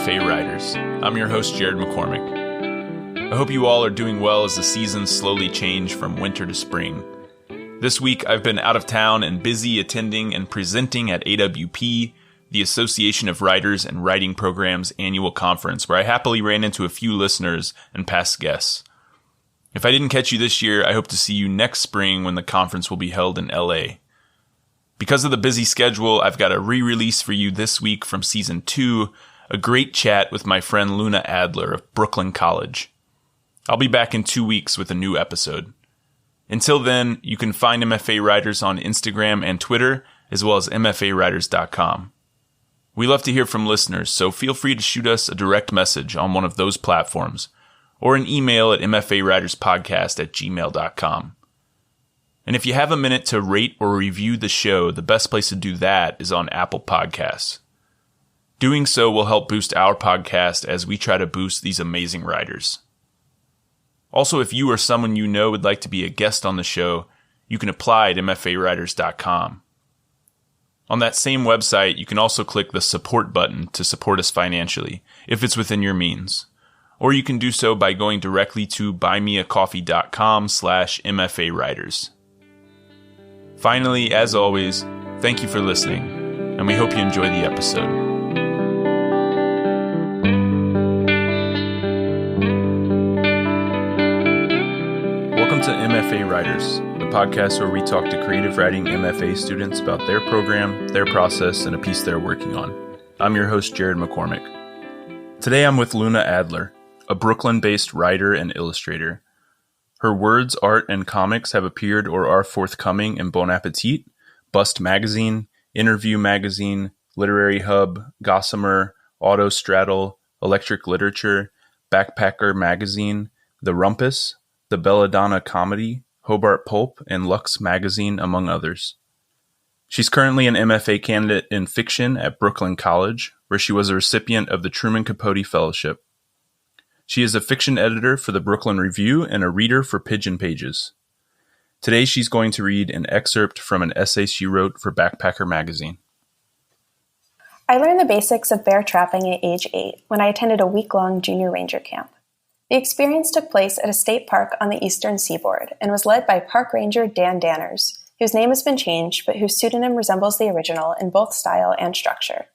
MFA Riders. I'm your host, Jared McCormick. I hope you all are doing well as the seasons slowly change from winter to spring. This week, I've been out of town and busy attending and presenting at AWP, the Association of Writers and Writing Programs annual conference, where I happily ran into a few listeners and past guests. If I didn't catch you this year, I hope to see you next spring when the conference will be held in LA. Because of the busy schedule, I've got a re-release for you this week from Season 2, a great chat with my friend Luna Adler of Brooklyn College. I'll be back in 2 weeks with a new episode. Until then, you can find MFA Writers on Instagram and Twitter, as well as mfawriters.com. We love to hear from listeners, so feel free to shoot us a direct message on one of those platforms, or an email at mfawriterspodcast@gmail.com. And if you have a minute to rate or review the show, the best place to do that is on Apple Podcasts. Doing so will help boost our podcast as we try to boost these amazing writers. Also, if you or someone you know would like to be a guest on the show, you can apply at mfawriters.com. On that same website, you can also click the support button to support us financially, if it's within your means. Or you can do so by going directly to buymeacoffee.com/mfawriters. Finally, as always, thank you for listening, and we hope you enjoy the episode. Welcome to MFA Writers, the podcast where we talk to creative writing MFA students about their program, their process, and a piece they're working on. I'm your host, Jared McCormick. Today I'm with Luna Adler, a Brooklyn-based writer and illustrator. Her words, art, and comics have appeared or are forthcoming in Bon Appetit, Bust Magazine, Interview Magazine, Literary Hub, Gossamer, Autostraddle, Electric Literature, Backpacker Magazine, The Rumpus, The Belladonna Comedy, Hobart Pulp, and Lux Magazine, among others. She's currently an MFA candidate in fiction at Brooklyn College, where she was a recipient of the Truman Capote Fellowship. She is a fiction editor for the Brooklyn Review and a reader for Pigeon Pages. Today she's going to read an excerpt from an essay she wrote for Backpacker Magazine. I learned the basics of bear trapping at age 8 when I attended a week-long junior ranger camp. The experience took place at a state park on the eastern seaboard and was led by Park Ranger Dan Danners, whose name has been changed but whose pseudonym resembles the original in both style and structure.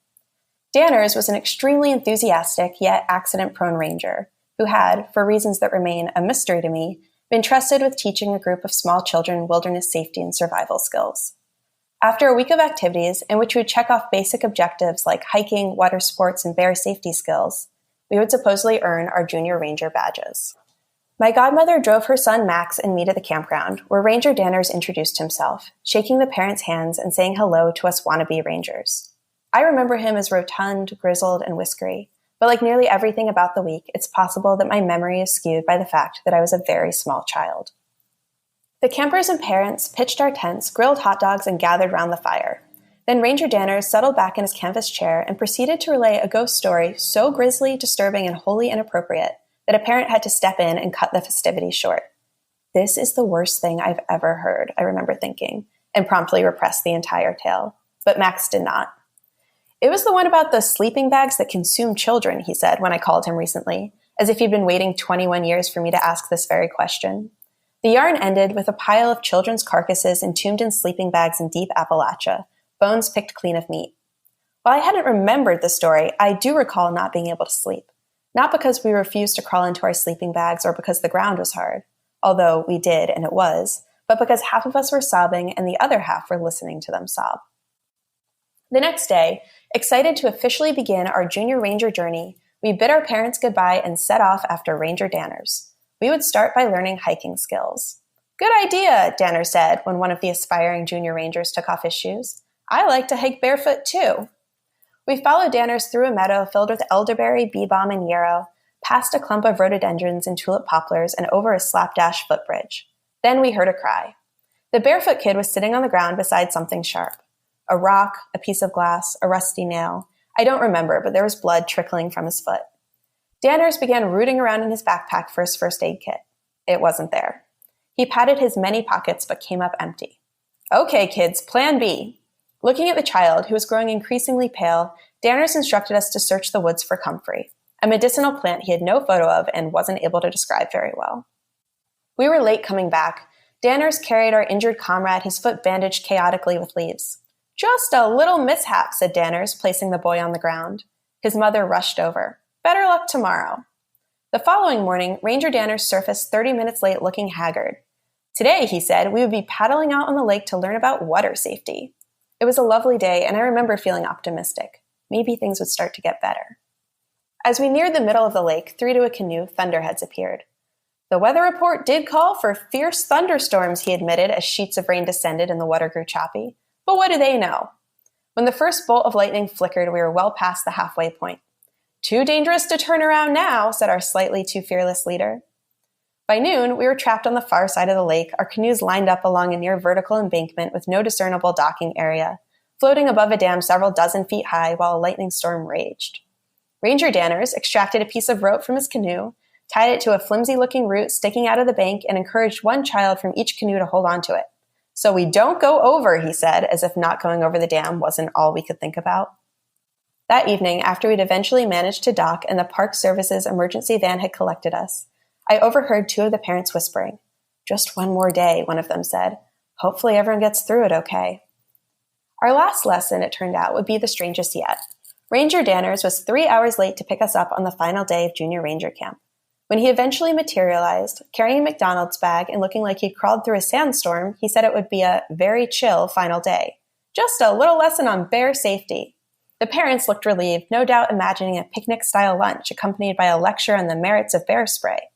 Danners was an extremely enthusiastic yet accident-prone ranger who had, for reasons that remain a mystery to me, been trusted with teaching a group of small children wilderness safety and survival skills. After a week of activities in which we would check off basic objectives like hiking, water sports, and bear safety skills, we would supposedly earn our junior ranger badges. My godmother drove her son Max and me to the campground, where Ranger Danners introduced himself, shaking the parents' hands and saying hello to us wannabe rangers. I remember him as rotund, grizzled, and whiskery, but like nearly everything about the week, it's possible that my memory is skewed by the fact that I was a very small child. The campers and parents pitched our tents, grilled hot dogs, and gathered round the fire. Then Ranger Danners settled back in his canvas chair and proceeded to relay a ghost story so grisly, disturbing, and wholly inappropriate that a parent had to step in and cut the festivities short. This is the worst thing I've ever heard, I remember thinking, and promptly repressed the entire tale. But Max did not. It was the one about the sleeping bags that consume children, he said when I called him recently, as if he'd been waiting 21 years for me to ask this very question. The yarn ended with a pile of children's carcasses entombed in sleeping bags in deep Appalachia, bones picked clean of meat. While I hadn't remembered the story, I do recall not being able to sleep. Not because we refused to crawl into our sleeping bags or because the ground was hard, although we did and it was, but because half of us were sobbing and the other half were listening to them sob. The next day, excited to officially begin our junior ranger journey, we bid our parents goodbye and set off after Ranger Danners. We would start by learning hiking skills. "Good idea," Danner said when one of the aspiring junior rangers took off his shoes. "I like to hike barefoot too." We followed Danners through a meadow filled with elderberry, bee balm, and yarrow, past a clump of rhododendrons and tulip poplars, and over a slapdash footbridge. Then we heard a cry. The barefoot kid was sitting on the ground beside something sharp. A rock, a piece of glass, a rusty nail. I don't remember, but there was blood trickling from his foot. Danners began rooting around in his backpack for his first aid kit. It wasn't there. He patted his many pockets but came up empty. "Okay, kids, plan B." Looking at the child, who was growing increasingly pale, Danners instructed us to search the woods for comfrey, a medicinal plant he had no photo of and wasn't able to describe very well. We were late coming back. Danners carried our injured comrade, his foot bandaged chaotically with leaves. "Just a little mishap," said Danners, placing the boy on the ground. His mother rushed over. "Better luck tomorrow." The following morning, Ranger Danners surfaced 30 minutes late looking haggard. "Today," he said, "we would be paddling out on the lake to learn about water safety." It was a lovely day, and I remember feeling optimistic. Maybe things would start to get better. As we neared the middle of the lake, three to a canoe, thunderheads appeared. "The weather report did call for fierce thunderstorms," he admitted as sheets of rain descended and the water grew choppy. But what do they know? When the first bolt of lightning flickered, we were well past the halfway point. "Too dangerous to turn around now," said our slightly too fearless leader. By noon, we were trapped on the far side of the lake, our canoes lined up along a near vertical embankment with no discernible docking area, floating above a dam several dozen feet high while a lightning storm raged. Ranger Danners extracted a piece of rope from his canoe, tied it to a flimsy-looking root sticking out of the bank, and encouraged one child from each canoe to hold on to it. "So we don't go over," he said, as if not going over the dam wasn't all we could think about. That evening, after we'd eventually managed to dock and the Park Service's emergency van had collected us, I overheard two of the parents whispering. "Just one more day," one of them said. "Hopefully everyone gets through it okay." Our last lesson, it turned out, would be the strangest yet. Ranger Danners was 3 hours late to pick us up on the final day of Junior Ranger Camp. When he eventually materialized, carrying a McDonald's bag and looking like he'd crawled through a sandstorm, he said it would be a very chill final day. Just a little lesson on bear safety. The parents looked relieved, no doubt imagining a picnic-style lunch accompanied by a lecture on the merits of bear spray.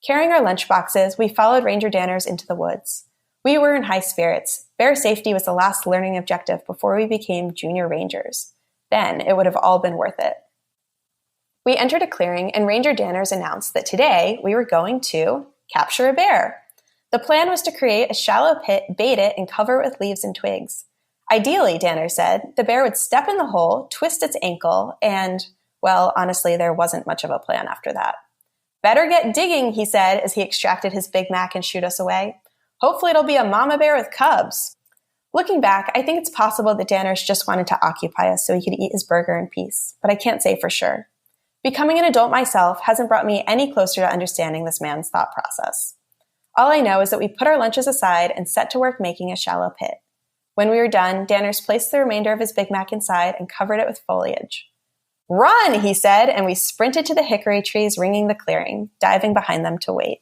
Carrying our lunch boxes, we followed Ranger Danners into the woods. We were in high spirits. Bear safety was the last learning objective before we became junior rangers. Then it would have all been worth it. We entered a clearing, and Ranger Danners announced that today we were going to capture a bear. The plan was to create a shallow pit, bait it, and cover it with leaves and twigs. Ideally, Danners said, the bear would step in the hole, twist its ankle, and, well, honestly, there wasn't much of a plan after that. "Better get digging," he said as he extracted his Big Mac and shooed us away. "Hopefully it'll be a mama bear with cubs." Looking back, I think it's possible that Danners just wanted to occupy us so he could eat his burger in peace, but I can't say for sure. Becoming an adult myself hasn't brought me any closer to understanding this man's thought process. All I know is that we put our lunches aside and set to work making a shallow pit. When we were done, Danners placed the remainder of his Big Mac inside and covered it with foliage. "Run," he said, and we sprinted to the hickory trees ringing the clearing, diving behind them to wait.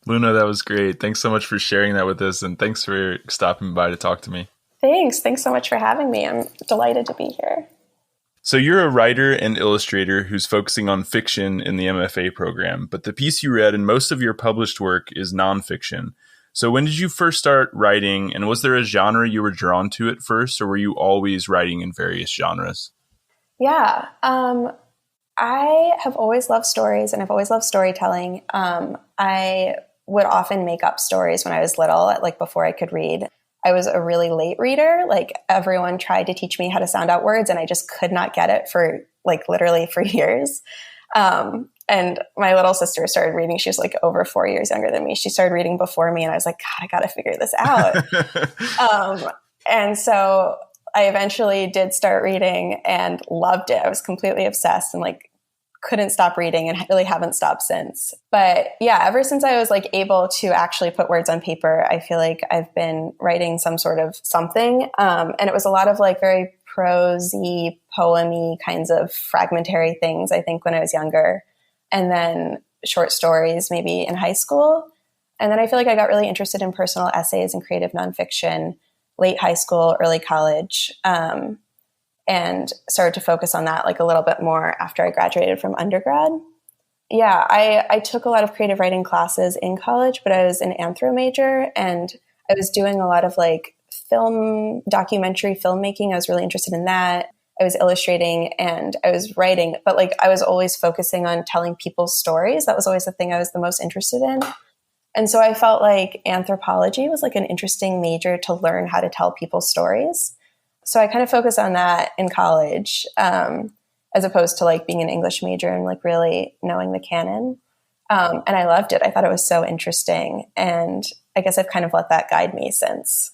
Luna, that was great. Thanks so much for sharing that with us, and thanks for stopping by to talk to me. Thanks so much for having me. I'm delighted to be here. So you're a writer and illustrator who's focusing on fiction in the MFA program, but the piece you read and most of your published work is nonfiction. So when did you first start writing, and was there a genre you were drawn to at first, or were you always writing in various genres? Yeah, I have always loved stories, and I've always loved storytelling. I would often make up stories when I was little, like before I could read. I was a really late reader. Like everyone tried to teach me how to sound out words, and I just could not get it for literally for years. And my little sister started reading. She was like over 4 years younger than me. She started reading before me, and I was like, God, I got to figure this out. And so I eventually did start reading and loved it. I was completely obsessed and couldn't stop reading and really haven't stopped since. But yeah, ever since I was able to actually put words on paper, I feel like I've been writing some sort of something. And it was a lot of very prosy, poemy kinds of fragmentary things, I think, when I was younger. And then short stories maybe in high school. And then I feel like I got really interested in personal essays and creative nonfiction late high school, early college, and started to focus on that a little bit more after I graduated from undergrad. Yeah, I took a lot of creative writing classes in college, but I was an anthro major, and I was doing a lot of film, documentary filmmaking. I was really interested in that. I was illustrating and I was writing, but I was always focusing on telling people's stories. That was always the thing I was the most interested in. And so I felt like anthropology was an interesting major to learn how to tell people's stories. So I kind of focused on that in college, as opposed to being an English major and really knowing the canon. And I loved it. I thought it was so interesting. And I guess I've kind of let that guide me since.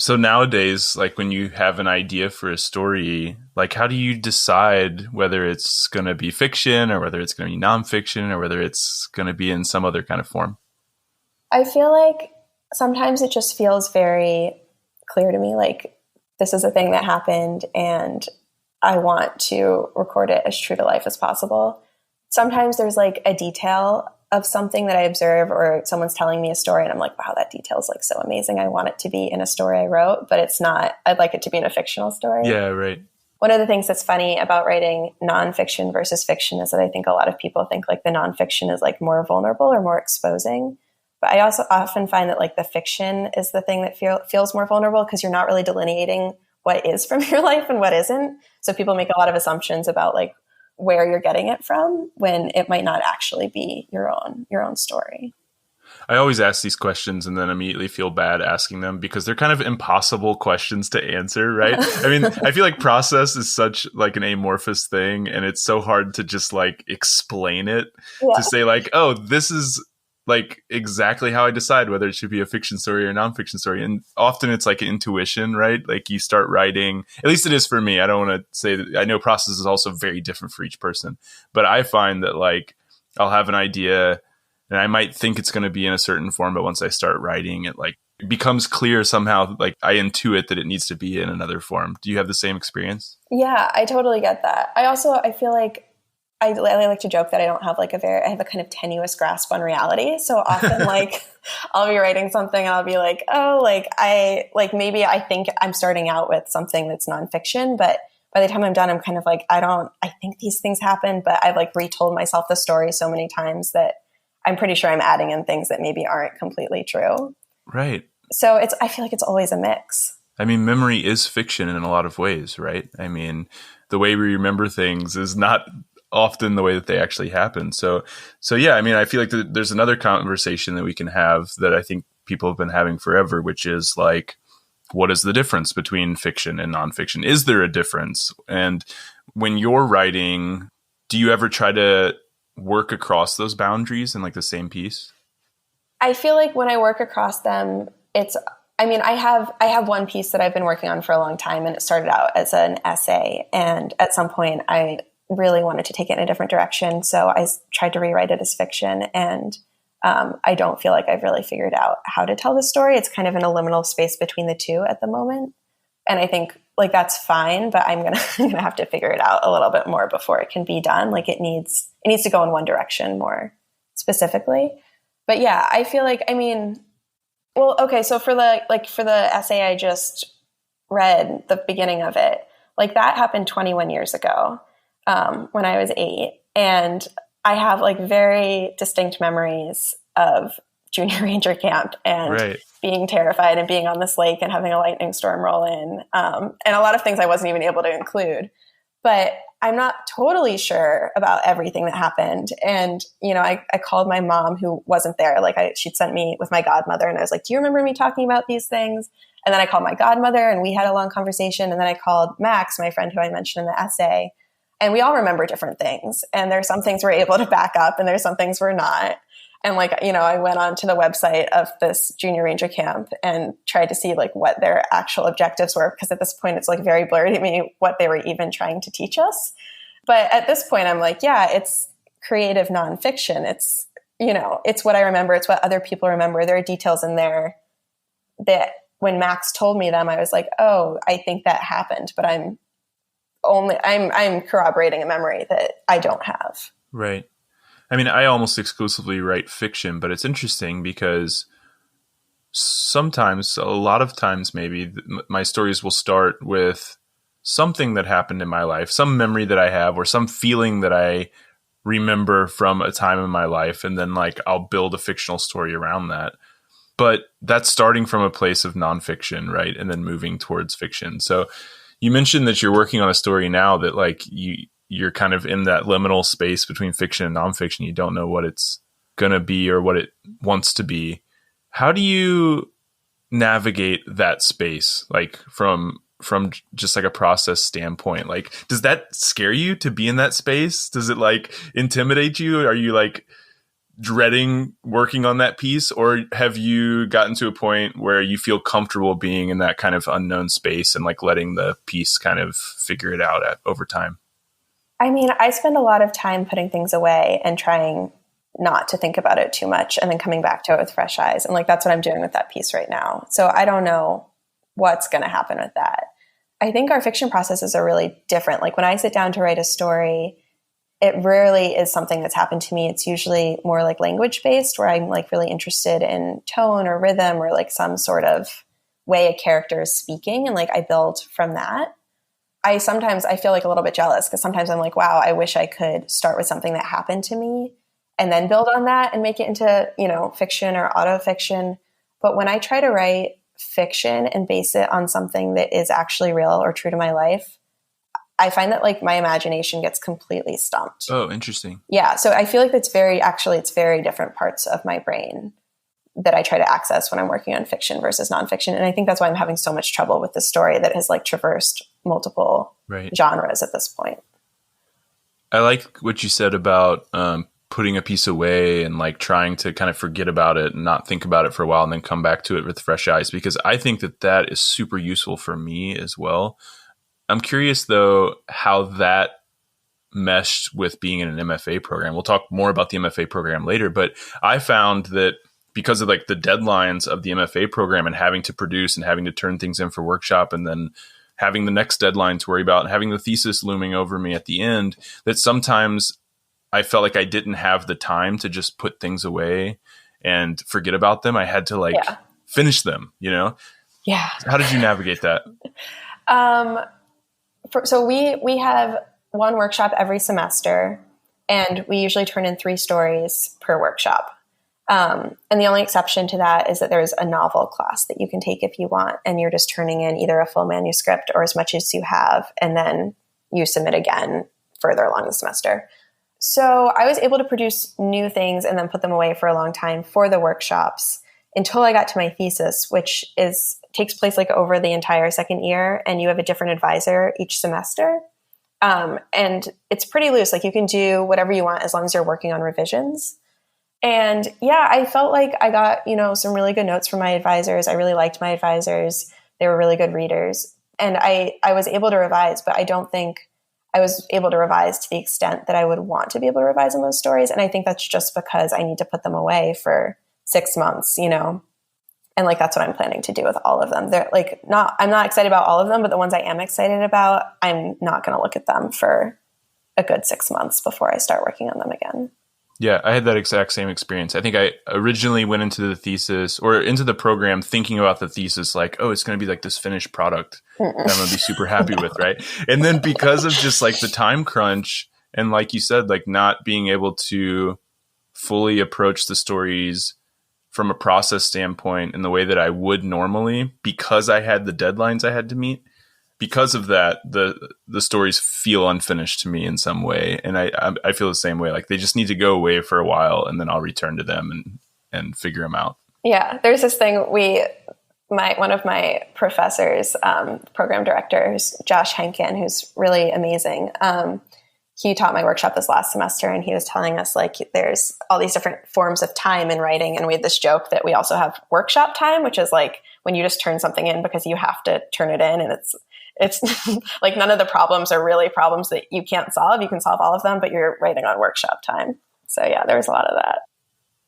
So nowadays, like when you have an idea for a story, like how do you decide whether it's going to be fiction or whether it's going to be nonfiction or whether it's going to be in some other kind of form? I feel like sometimes it just feels very clear to me, like this is a thing that happened and I want to record it as true to life as possible. Sometimes there's like a detail of something that I observe or someone's telling me a story and I'm like, wow, that detail is like so amazing. I want it to be in a story I wrote, but it's not. I'd like it to be in a fictional story. Yeah, right. One of the things that's funny about writing nonfiction versus fiction is that I think a lot of people think like the nonfiction is like more vulnerable or more exposing. But I also often find that like the fiction is the thing that feels more vulnerable because you're not really delineating what is from your life and what isn't. So people make a lot of assumptions about like where you're getting it from when it might not actually be your own story. I always ask these questions and then immediately feel bad asking them because they're kind of impossible questions to answer, right? I mean, I feel like process is such like an amorphous thing and it's so hard to just like explain it to say like, oh, this is like exactly how I decide whether it should be a fiction story or a nonfiction story. And often it's like intuition, right? Like you start writing, at least it is for me. I don't want to say that I know process is also very different for each person, but I find that like I'll have an idea and I might think it's going to be in a certain form, but once I start writing it, like it becomes clear somehow, like I intuit that it needs to be in another form. Do you have the same experience? Yeah, I totally get that. I feel like I like to joke that I don't have like I have a kind of tenuous grasp on reality. So often like I'll be writing something and I'll be like, oh, maybe I think I'm starting out with something that's nonfiction, but by the time I'm done, I'm kind of like, I think these things happen, but I've like retold myself the story so many times that I'm pretty sure I'm adding in things that maybe aren't completely true. Right. So I feel like it's always a mix. I mean, memory is fiction in a lot of ways, right? I mean, the way we remember things is not often the way that they actually happen. So yeah, I mean, I feel like there's another conversation that we can have that I think people have been having forever, which is like, what is the difference between fiction and nonfiction? Is there a difference? And when you're writing, do you ever try to work across those boundaries in like the same piece? I feel like when I work across them, I have one piece that I've been working on for a long time and it started out as an essay. And at some point I really wanted to take it in a different direction. So I tried to rewrite it as fiction. And I don't feel like I've really figured out how to tell the story. It's kind of in a liminal space between the two at the moment. And I think like that's fine, but I'm gonna have to figure it out a little bit more before it can be done. Like it needs to go in one direction more specifically. But yeah, I feel like, so for the essay I just read, the beginning of it, like that happened 21 years ago when I was 8. And I have like very distinct memories of junior ranger camp and being terrified and being on this lake and having a lightning storm roll in. And a lot of things I wasn't even able to include, but I'm not totally sure about everything that happened. And, I called my mom who wasn't there. Like she'd sent me with my godmother and I was like, do you remember me talking about these things? And then I called my godmother and we had a long conversation. And then I called Max, my friend who I mentioned in the essay, and we all remember different things. And there's some things we're able to back up and there's some things we're not. And I went onto the website of this junior ranger camp and tried to see like what their actual objectives were. Because at this point, it's like very blurry to me what they were even trying to teach us. But at this point, I'm like, yeah, it's creative nonfiction. It's, it's what I remember. It's what other people remember. There are details in there that when Max told me them, I was like, oh, I think that happened, but I'm corroborating a memory that I don't have. Right. I mean, I almost exclusively write fiction, but it's interesting because sometimes, a lot of times maybe, my stories will start with something that happened in my life, some memory that I have, or some feeling that I remember from a time in my life. And then like, I'll build a fictional story around that. But that's starting from a place of nonfiction, right? And then moving towards fiction. So you mentioned that you're working on a story now that like you're kind of in that liminal space between fiction and nonfiction. You don't know what it's going to be or what it wants to be. How do you navigate that space? Like from just like a process standpoint, like, does that scare you to be in that space? Does it like intimidate you? Are you like dreading working on that piece, or have you gotten to a point where you feel comfortable being in that kind of unknown space and like letting the piece kind of figure it out over time? I mean, I spend a lot of time putting things away and trying not to think about it too much and then coming back to it with fresh eyes. And like, that's what I'm doing with that piece right now. So I don't know what's going to happen with that. I think our fiction processes are really different. Like when I sit down to write a story, it rarely is something that's happened to me. It's usually more like language based, where I'm like really interested in tone or rhythm or like some sort of way a character is speaking. And like I build from that. I feel like a little bit jealous because sometimes I'm like, wow, I wish I could start with something that happened to me and then build on that and make it into, fiction or autofiction. But when I try to write fiction and base it on something that is actually real or true to my life, I find that like my imagination gets completely stumped. Oh, interesting. Yeah. So I feel like it's very different parts of my brain that I try to access when I'm working on fiction versus nonfiction. And I think that's why I'm having so much trouble with the story that has like traversed multiple genres at this point. I like what you said about putting a piece away and like trying to kind of forget about it and not think about it for a while and then come back to it with fresh eyes, because I think that is super useful for me as well. I'm curious though, how that meshed with being in an MFA program. We'll talk more about the MFA program later, but I found that because of like the deadlines of the MFA program and having to produce and having to turn things in for workshop and then having the next deadline to worry about and having the thesis looming over me at the end, that sometimes I felt like I didn't have the time to just put things away and forget about them. I had to finish them, Yeah. How did you navigate that? So we have one workshop every semester, and we usually turn in 3 stories per workshop. And the only exception to that is that there's a novel class that you can take if you want, and you're just turning in either a full manuscript or as much as you have, and then you submit again further along the semester. So I was able to produce new things and then put them away for a long time for the workshops until I got to my thesis, which takes place like over the entire second year, and you have a different advisor each semester. And it's pretty loose. Like you can do whatever you want as long as you're working on revisions. And yeah, I felt like I got, some really good notes from my advisors. I really liked my advisors. They were really good readers. And I was able to revise, but I don't think I was able to revise to the extent that I would want to be able to revise on those stories. And I think that's just because I need to put them away for 6 months, and like, that's what I'm planning to do with all of them. They're like, I'm not excited about all of them, but the ones I am excited about, I'm not going to look at them for a good 6 months before I start working on them again. Yeah, I had that exact same experience. I think I originally went into the thesis or into the program thinking about the thesis like, oh, it's going to be like this finished product that I'm going to be super happy with, right? And then because of just like the time crunch and like you said, like not being able to fully approach the stories from a process standpoint in the way that I would normally, because I had the deadlines I had to meet, because of that, the stories feel unfinished to me in some way. And I feel the same way. Like they just need to go away for a while and then I'll return to them and figure them out. Yeah. There's this thing one of my professors, program directors, Josh Henkin, who's really amazing. He taught my workshop this last semester, and he was telling us like there's all these different forms of time in writing. And we had this joke that we also have workshop time, which is like when you just turn something in because you have to turn it in, and it's like none of the problems are really problems that you can't solve. You can solve all of them, but you're writing on workshop time. So yeah, there was a lot of that.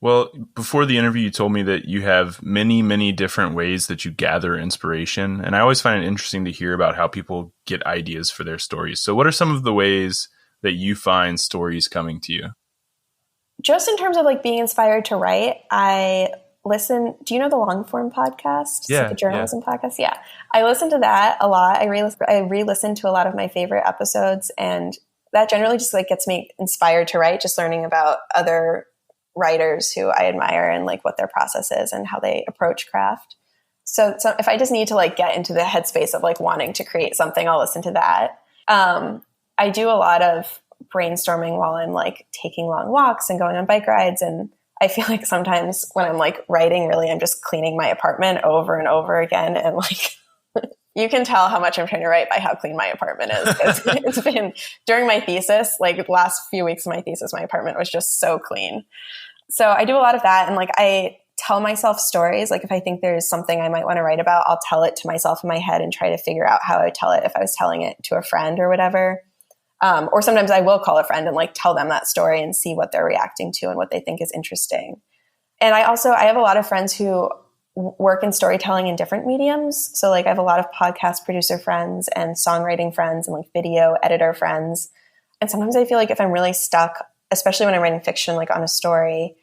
Well, before the interview, you told me that you have many, many different ways that you gather inspiration. And I always find it interesting to hear about how people get ideas for their stories. So what are some of the ways that you find stories coming to you? Just in terms of like being inspired to write, I listen. Do you know the Longform podcast? Yeah. Like a journalism podcast? Yeah. I listen to that a lot. I re-listen to a lot of my favorite episodes, and that generally just like gets me inspired to write, just learning about other writers who I admire and like what their process is and how they approach craft. So if I just need to like get into the headspace of like wanting to create something, I'll listen to that. I do a lot of brainstorming while I'm like taking long walks and going on bike rides. And I feel like sometimes when I'm like writing, really, I'm just cleaning my apartment over and over again. And like, you can tell how much I'm trying to write by how clean my apartment is. It's been during my thesis, like the last few weeks of my thesis, my apartment was just so clean. So I do a lot of that. And like, I tell myself stories. Like if I think there's something I might want to write about, I'll tell it to myself in my head and try to figure out how I would tell it if I was telling it to a friend or whatever. Or sometimes I will call a friend and like tell them that story and see what they're reacting to and what they think is interesting. And I have a lot of friends who work in storytelling in different mediums. So like I have a lot of podcast producer friends and songwriting friends and like video editor friends. And sometimes I feel like if I'm really stuck, especially when I'm writing fiction, like on a story,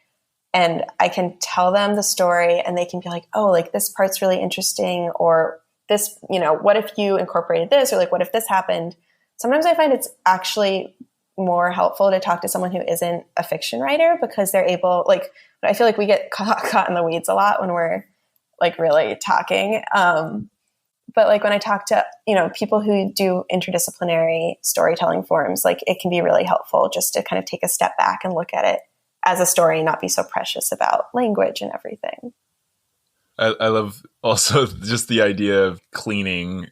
and I can tell them the story and they can be like, oh, like this part's really interesting, or this, what if you incorporated this, or like, what if this happened? Sometimes I find it's actually more helpful to talk to someone who isn't a fiction writer, because they're able, like, I feel like we get caught in the weeds a lot when we're like really talking. But like when I talk to, people who do interdisciplinary storytelling forms, like it can be really helpful just to kind of take a step back and look at it as a story and not be so precious about language and everything. I love also just the idea of cleaning,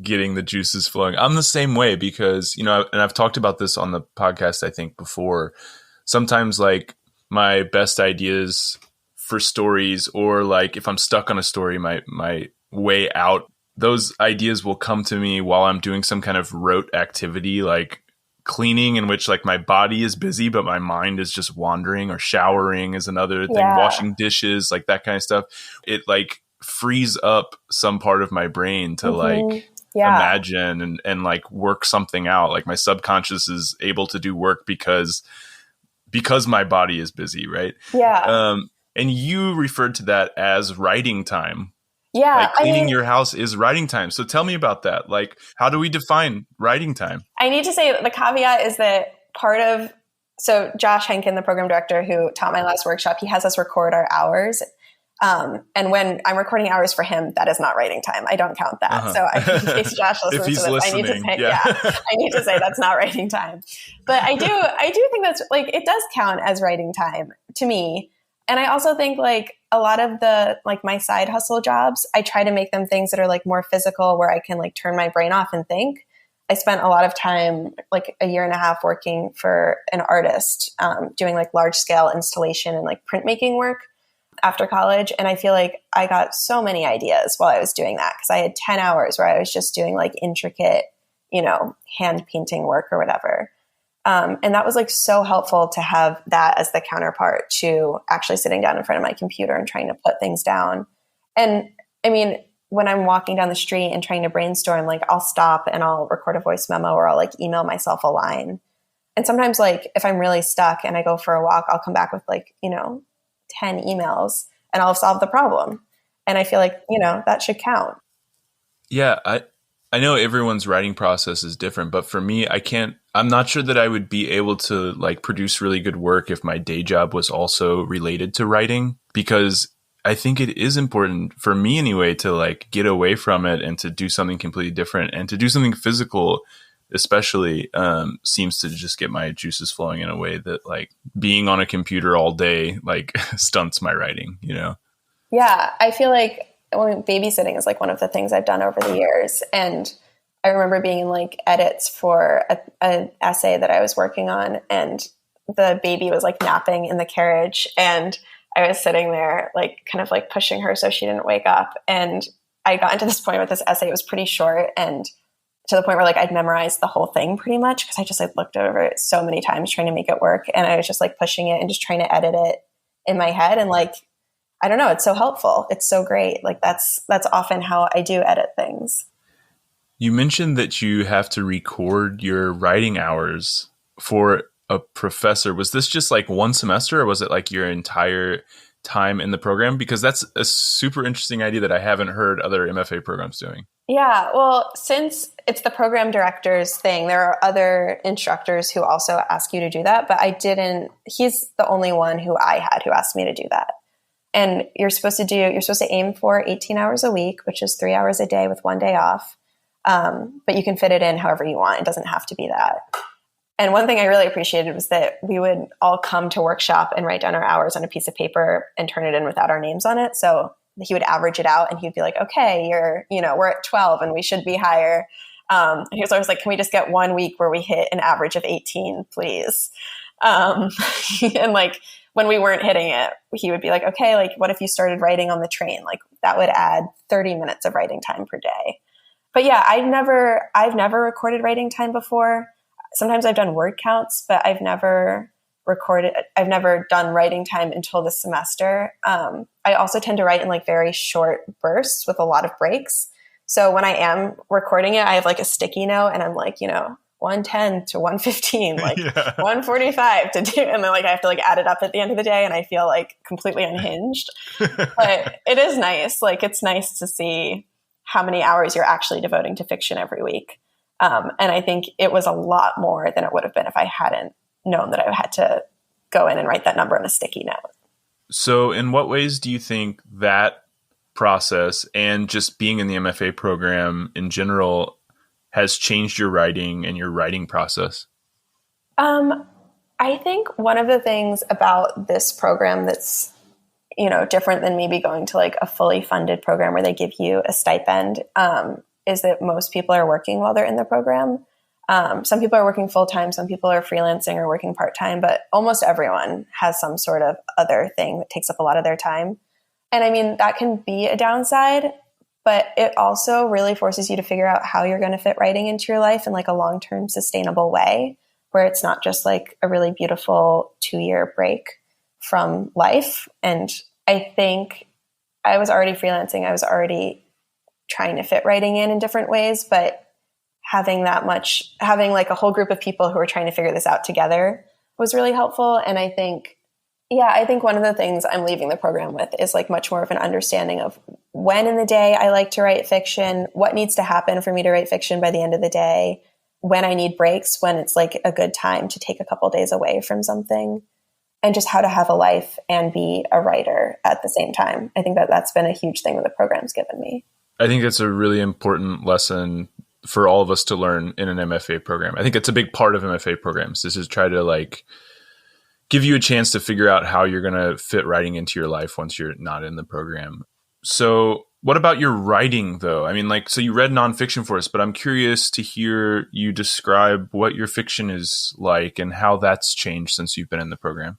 getting the juices flowing. I'm the same way because, and I've talked about this on the podcast, I think before, sometimes like my best ideas for stories, or like if I'm stuck on a story, my way out, those ideas will come to me while I'm doing some kind of rote activity, like cleaning, in which like my body is busy, but my mind is just wandering, or showering is another thing, washing dishes, like that kind of stuff. It like frees up some part of my brain to like imagine and like work something out. Like my subconscious is able to do work because my body is busy. Right. Yeah. And you referred to that as writing time. Yeah. Like cleaning your house is writing time. So tell me about that. Like, how do we define writing time? I need to say the caveat is that so Josh Henkin, the program director who taught my last workshop, he has us record our hours. And when I'm recording hours for him, that is not writing time. I don't count that. Uh-huh. So in case Josh listens to this, listening, I need to say that's not writing time. But I do think that's like, it does count as writing time to me. And I also think like a lot of the, like my side hustle jobs, I try to make them things that are like more physical, where I can like turn my brain off and think. I spent a lot of time, like a year and a half, working for an artist, doing like large scale installation and like printmaking work after college. And I feel like I got so many ideas while I was doing that, because I had 10 hours where I was just doing like intricate, hand painting work or whatever. And that was like so helpful to have that as the counterpart to actually sitting down in front of my computer and trying to put things down. And I mean, when I'm walking down the street and trying to brainstorm, like I'll stop and I'll record a voice memo, or I'll like email myself a line. And sometimes like if I'm really stuck and I go for a walk, I'll come back with like, 10 emails and I'll solve the problem. And I feel like, that should count. Yeah. I know everyone's writing process is different, but for me, I'm not sure that I would be able to like produce really good work if my day job was also related to writing, because I think it is important for me anyway to like get away from it and to do something completely different, and to do something physical, especially seems to just get my juices flowing in a way that like being on a computer all day like stunts my writing, Yeah, I feel like babysitting is like one of the things I've done over the years. And I remember being in like edits for an essay that I was working on, and the baby was like napping in the carriage, and I was sitting there like kind of like pushing her so she didn't wake up. And I got into this point with this essay. It was pretty short, and to the point where like I'd memorized the whole thing pretty much, because I just like looked over it so many times trying to make it work. And I was just like pushing it and just trying to edit it in my head. And like, I don't know, it's so helpful. It's so great. Like that's often how I do edit things. You mentioned that you have to record your writing hours for a professor. Was this just like one semester, or was it like your entire time in the program? Because that's a super interesting idea that I haven't heard other MFA programs doing. Yeah, well, since it's the program director's thing, there are other instructors who also ask you to do that, but he's the only one who I had who asked me to do that. And you're supposed to aim for 18 hours a week, which is 3 hours a day with 1 day off. But you can fit it in however you want. It doesn't have to be that. And one thing I really appreciated was that we would all come to workshop and write down our hours on a piece of paper and turn it in without our names on it. So he would average it out and he'd be like, okay, we're at 12 and we should be higher. And he was always like, can we just get 1 week where we hit an average of 18, please? And like, when we weren't hitting it, he would be like, okay, like what if you started writing on the train? Like that would add 30 minutes of writing time per day. But yeah, I've never recorded writing time before. Sometimes I've done word counts, but I've never done writing time until this semester. I also tend to write in like very short bursts with a lot of breaks. So when I am recording it, I have like a sticky note and I'm like, 110 to 115, like 145 to 2. And then like I have to like add it up at the end of the day and I feel like completely unhinged. But it is nice. Like it's nice to see how many hours you're actually devoting to fiction every week. And I think it was a lot more than it would have been if I hadn't known that I had to go in and write that number on a sticky note. So in what ways do you think that process and just being in the MFA program in general has changed your writing and your writing process? I think one of the things about this program that's, different than maybe going to like a fully funded program where they give you a stipend, is that most people are working while they're in the program. Some people are working full-time, some people are freelancing or working part-time, but almost everyone has some sort of other thing that takes up a lot of their time. And I mean, that can be a downside, but it also really forces you to figure out how you're going to fit writing into your life in like a long-term sustainable way, where it's not just like a really beautiful 2-year break from life. And I think I was already freelancing. I was already trying to fit writing in different ways, but having like a whole group of people who are trying to figure this out together was really helpful. And I think one of the things I'm leaving the program with is like much more of an understanding of when in the day I like to write fiction, what needs to happen for me to write fiction by the end of the day, when I need breaks, when it's like a good time to take a couple days away from something, and just how to have a life and be a writer at the same time. I think that's been a huge thing that the program's given me. I think that's a really important lesson for all of us to learn in an MFA program. I think it's a big part of MFA programs. This is try to like give you a chance to figure out how you're going to fit writing into your life once you're not in the program. So what about your writing though? I mean, like, so you read nonfiction for us, but I'm curious to hear you describe what your fiction is like and how that's changed since you've been in the program.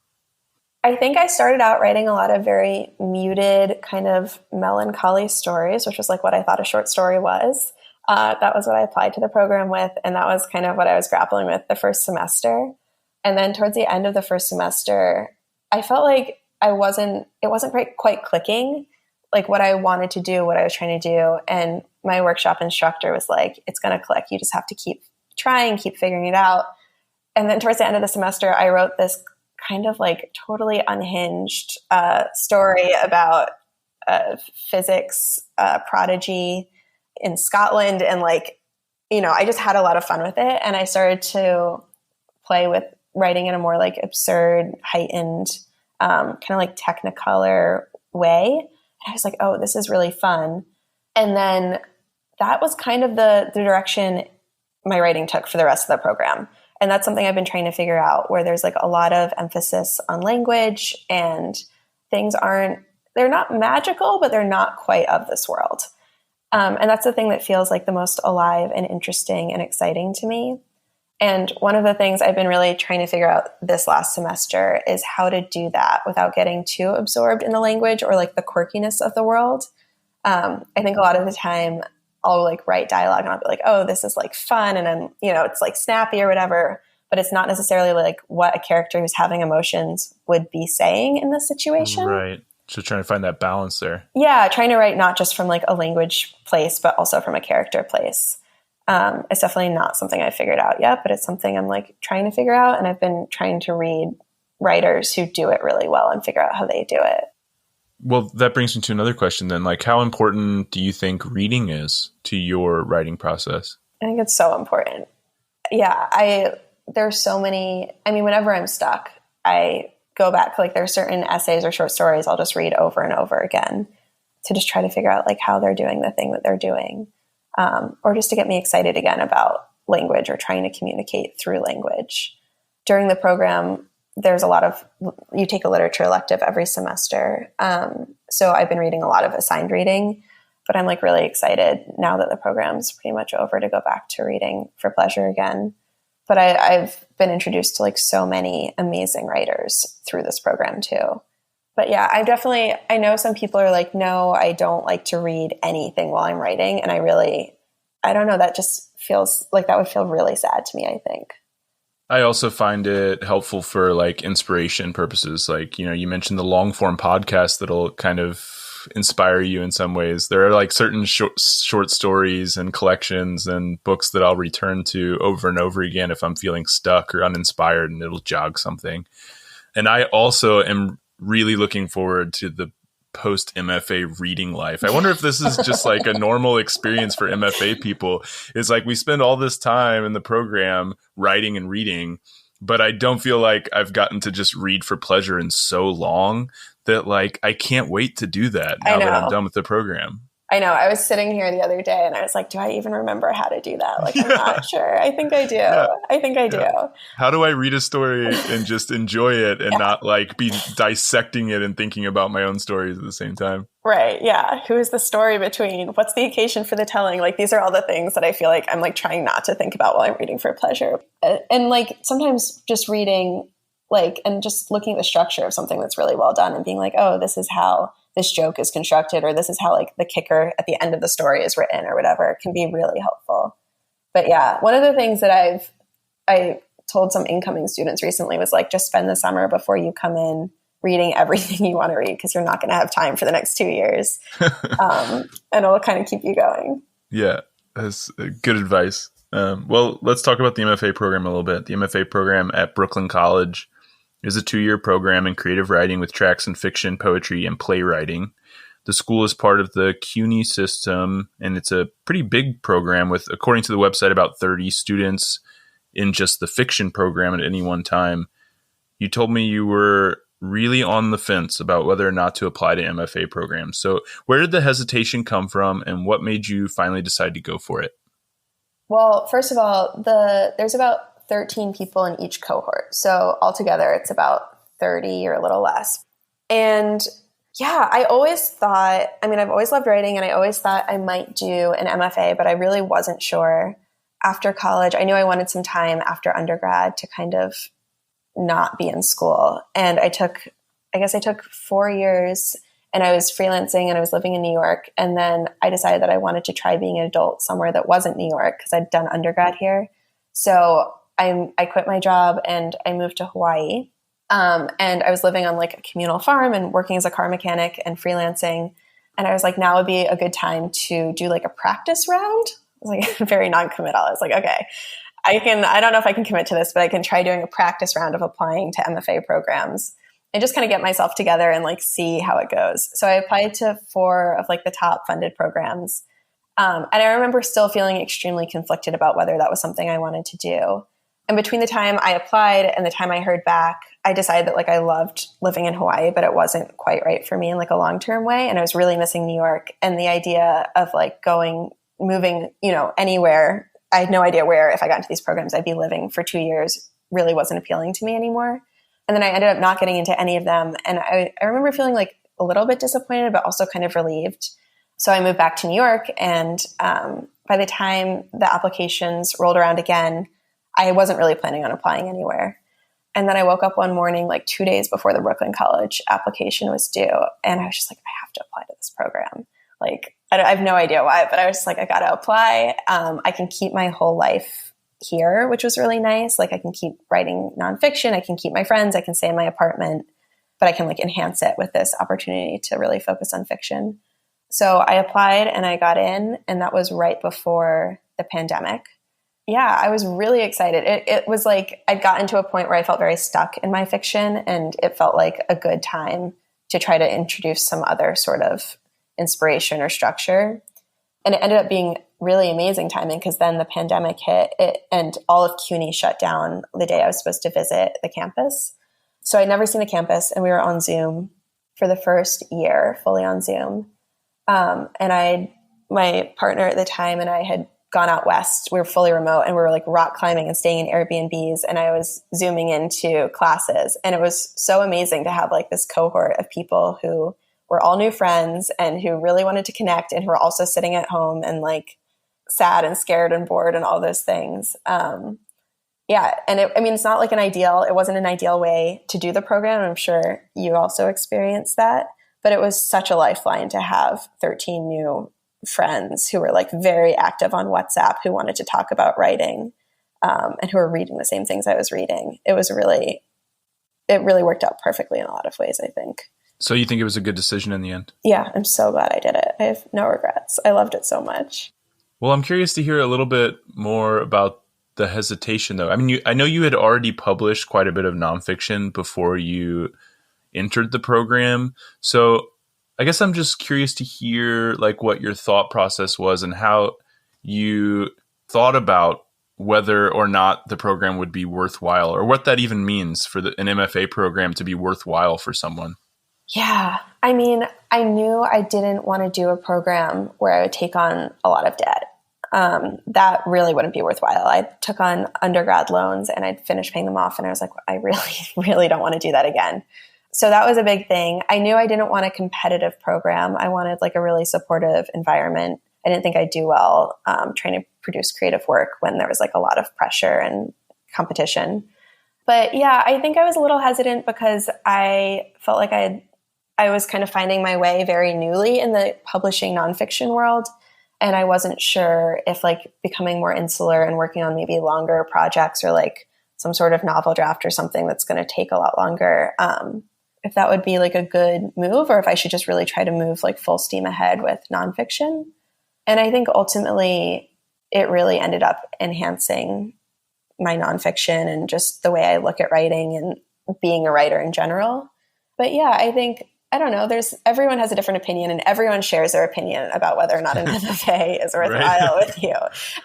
I think I started out writing a lot of very muted kind of melancholy stories, which was like what I thought a short story was. That was what I applied to the program with. And that was kind of what I was grappling with the first semester. And then towards the end of the first semester, I felt like it wasn't quite clicking, like what I wanted to do, what I was trying to do. And my workshop instructor was like, it's going to click. You just have to keep trying, keep figuring it out. And then towards the end of the semester, I wrote this kind of like totally unhinged story about a physics prodigy in Scotland. And like, I just had a lot of fun with it. And I started to play with writing in a more like absurd, heightened, kind of like Technicolor way. And I was like, oh, this is really fun. And then that was kind of the direction my writing took for the rest of the program. And that's something I've been trying to figure out, where there's like a lot of emphasis on language and they're not magical, but they're not quite of this world. And that's the thing that feels like the most alive and interesting and exciting to me. And one of the things I've been really trying to figure out this last semester is how to do that without getting too absorbed in the language or like the quirkiness of the world. I think a lot of the time I'll like write dialogue and I'll be like, oh, this is like fun. And then, it's like snappy or whatever, but it's not necessarily like what a character who's having emotions would be saying in this situation. Right. So trying to find that balance there. Yeah. Trying to write not just from like a language place, but also from a character place. It's definitely not something I've figured out yet, but it's something I'm like trying to figure out. And I've been trying to read writers who do it really well and figure out how they do it. Well, that brings me to another question then. Like, how important do you think reading is to your writing process? I think it's so important. Yeah, there's so many, whenever I'm stuck, I go back, like there's certain essays or short stories I'll just read over and over again to just try to figure out like how they're doing the thing that they're doing. Or just to get me excited again about language or trying to communicate through language. During the program, there's you take a literature elective every semester. So I've been reading a lot of assigned reading, but I'm like really excited now that the program's pretty much over to go back to reading for pleasure again. But I've been introduced to like so many amazing writers through this program too. But yeah, I know some people are like, no, I don't like to read anything while I'm writing. And I don't know, that just feels like that would feel really sad to me, I think. I also find it helpful for like inspiration purposes. Like, you mentioned the long form podcast that'll kind of inspire you in some ways. There are like certain short stories and collections and books that I'll return to over and over again if I'm feeling stuck or uninspired, and it'll jog something. And I also am really looking forward to the post MFA reading life. I wonder if this is just like a normal experience for MFA people. It's like we spend all this time in the program writing and reading, but I don't feel like I've gotten to just read for pleasure in so long that like I can't wait to do that now that I'm done with the program. I know. I was sitting here the other day and I was like, do I even remember how to do that? Like, I'm not sure. I think I do. Yeah. I think I do. How do I read a story and just enjoy it and not like be dissecting it and thinking about my own stories at the same time? Right. Yeah. Who is the story between? What's the occasion for the telling? Like, these are all the things that I feel like I'm like trying not to think about while I'm reading for pleasure. And like sometimes just reading like, and just looking at the structure of something that's really well done and being like, oh, this is how this joke is constructed, or this is how like the kicker at the end of the story is written or whatever. It can be really helpful. But yeah, one of the things that I told some incoming students recently was like, just spend the summer before you come in reading everything you want to read, because you're not going to have time for the next 2 years. And it'll kind of keep you going. Yeah, that's good advice. Well, let's talk about the MFA program a little bit. The MFA program at Brooklyn College is a 2-year program in creative writing with tracks in fiction, poetry, and playwriting. The school is part of the CUNY system, and it's a pretty big program with, according to the website, about 30 students in just the fiction program at any one time. You told me you were really on the fence about whether or not to apply to MFA programs. So where did the hesitation come from, and what made you finally decide to go for it? Well, first of all, there's about 13 people in each cohort. So altogether, it's about 30 or a little less. And yeah, I've always loved writing, and I always thought I might do an MFA, but I really wasn't sure. After college, I knew I wanted some time after undergrad to kind of not be in school. And I took 4 years, and I was freelancing and I was living in New York. And then I decided that I wanted to try being an adult somewhere that wasn't New York, because I'd done undergrad here. So I quit my job and I moved to Hawaii. And I was living on like a communal farm and working as a car mechanic and freelancing. And I was like, now would be a good time to do like a practice round. I was like very non-committal. I was like, okay, I don't know if I can commit to this, but I can try doing a practice round of applying to MFA programs and just kind of get myself together and like see how it goes. So I applied to 4 of like the top funded programs. And I remember still feeling extremely conflicted about whether that was something I wanted to do. And between the time I applied and the time I heard back, I decided that like I loved living in Hawaii, but it wasn't quite right for me in like a long-term way. And I was really missing New York. And the idea of like moving, anywhere, I had no idea where, if I got into these programs, I'd be living for 2 years, really wasn't appealing to me anymore. And then I ended up not getting into any of them. And I remember feeling like a little bit disappointed, but also kind of relieved. So I moved back to New York. And by the time the applications rolled around again, I wasn't really planning on applying anywhere. And then I woke up one morning, like 2 days before the Brooklyn College application was due. And I was just like, I have to apply to this program. Like, I have no idea why, but I was just like, I got to apply. I can keep my whole life here, which was really nice. Like I can keep writing nonfiction. I can keep my friends. I can stay in my apartment, but I can like enhance it with this opportunity to really focus on fiction. So I applied and I got in, and that was right before the pandemic. Yeah, I was really excited. It was like I'd gotten to a point where I felt very stuck in my fiction, and it felt like a good time to try to introduce some other sort of inspiration or structure. And it ended up being really amazing timing, because then the pandemic hit and all of CUNY shut down the day I was supposed to visit the campus. So I'd never seen the campus, and we were on Zoom for the first year, fully on Zoom. And my partner at the time and I had gone out west. We were fully remote, and we were like rock climbing and staying in Airbnbs. And I was Zooming into classes, and it was so amazing to have like this cohort of people who were all new friends and who really wanted to connect, and who were also sitting at home and like sad and scared and bored and all those things. Yeah. And it's not like it wasn't an ideal way to do the program. I'm sure you also experienced that, but it was such a lifeline to have 13 new friends who were like very active on WhatsApp, who wanted to talk about writing, and who were reading the same things I was reading. It really worked out perfectly in a lot of ways, I think. So you think it was a good decision in the end? Yeah, I'm so glad I did it. I have no regrets. I loved it so much. Well, I'm curious to hear a little bit more about the hesitation, though. I mean, I know you had already published quite a bit of nonfiction before you entered the program. So I guess I'm just curious to hear like what your thought process was and how you thought about whether or not the program would be worthwhile, or what that even means for an MFA program to be worthwhile for someone. Yeah. I mean, I knew I didn't want to do a program where I would take on a lot of debt. That really wouldn't be worthwhile. I took on undergrad loans and I'd finished paying them off, and I was like, I really, really don't want to do that again. So that was a big thing. I knew I didn't want a competitive program. I wanted like a really supportive environment. I didn't think I'd do well trying to produce creative work when there was like a lot of pressure and competition. But yeah, I think I was a little hesitant because I felt like I was kind of finding my way very newly in the publishing nonfiction world. And I wasn't sure if like becoming more insular and working on maybe longer projects or like some sort of novel draft or something that's going to take a lot longer, if that would be like a good move, or if I should just really try to move like full steam ahead with nonfiction. And I think ultimately it really ended up enhancing my nonfiction and just the way I look at writing and being a writer in general. But yeah, I don't know, everyone has a different opinion, and everyone shares their opinion about whether or not an MFA is worthwhile with you.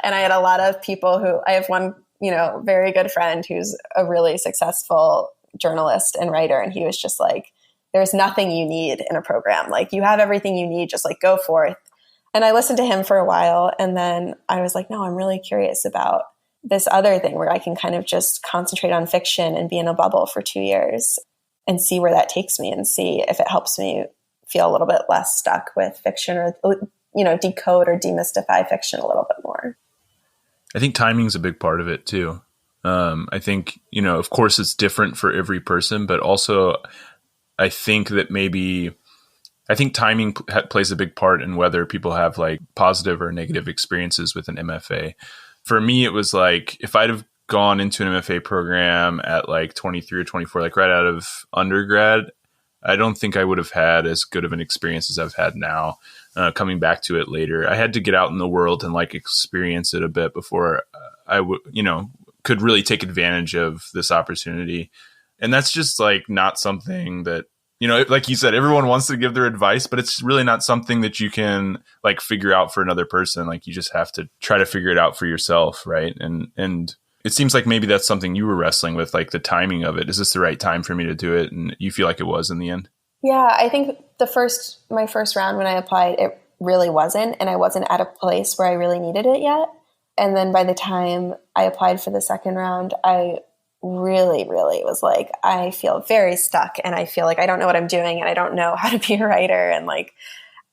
And I had a lot of people I have one, very good friend who's a really successful journalist and writer. And he was just like, there's nothing you need in a program. Like, you have everything you need, just like go forth. And I listened to him for a while. And then I was like, no, I'm really curious about this other thing where I can kind of just concentrate on fiction and be in a bubble for 2 years and see where that takes me, and see if it helps me feel a little bit less stuck with fiction, or, decode or demystify fiction a little bit more. I think timing is a big part of it too. I think, of course it's different for every person, but also I think timing plays a big part in whether people have like positive or negative experiences with an MFA. For me, it was like, if I'd have gone into an MFA program at like 23 or 24, like right out of undergrad, I don't think I would have had as good of an experience as I've had now, coming back to it later. I had to get out in the world and like experience it a bit before I would, could really take advantage of this opportunity. And that's just like not something that, like you said, everyone wants to give their advice, but it's really not something that you can like figure out for another person. Like, you just have to try to figure it out for yourself. Right. And it seems like maybe that's something you were wrestling with, like the timing of it. Is this the right time for me to do it? And you feel like it was in the end? Yeah, I think my first round when I applied, it really wasn't. And I wasn't at a place where I really needed it yet. And then by the time I applied for the second round, I really, really was like, I feel very stuck, and I feel like I don't know what I'm doing, and I don't know how to be a writer. And like,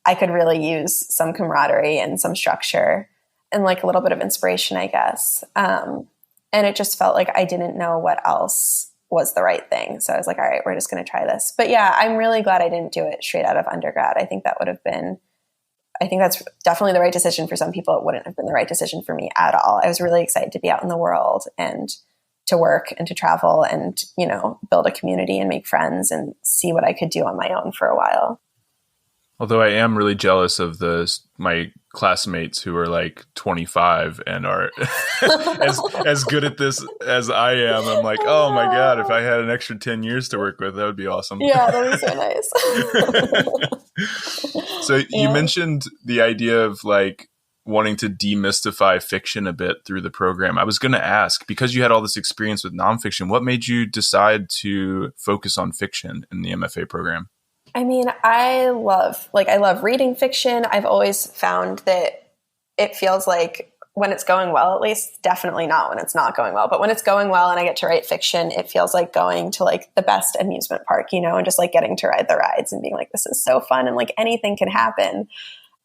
I could really use some camaraderie and some structure and like a little bit of inspiration, I guess. And it just felt like I didn't know what else was the right thing. So I was like, all right, we're just going to try this. But yeah, I'm really glad I didn't do it straight out of undergrad. I think that's definitely the right decision for some people. It wouldn't have been the right decision for me at all. I was really excited to be out in the world and to work and to travel and, build a community and make friends and see what I could do on my own for a while. Although I am really jealous of my classmates who are like 25 and are as good at this as I am. I'm like, oh my God, if I had an extra 10 years to work with, that would be awesome. Yeah, that would be so nice. So you mentioned the idea of like wanting to demystify fiction a bit through the program. I was going to ask, because you had all this experience with nonfiction, what made you decide to focus on fiction in the MFA program? I mean, I love reading fiction. I've always found that it feels like when it's going well, at least, definitely not when it's not going well, but when it's going well and I get to write fiction, it feels like going to like the best amusement park, and just like getting to ride the rides and being like, this is so fun. And like anything can happen.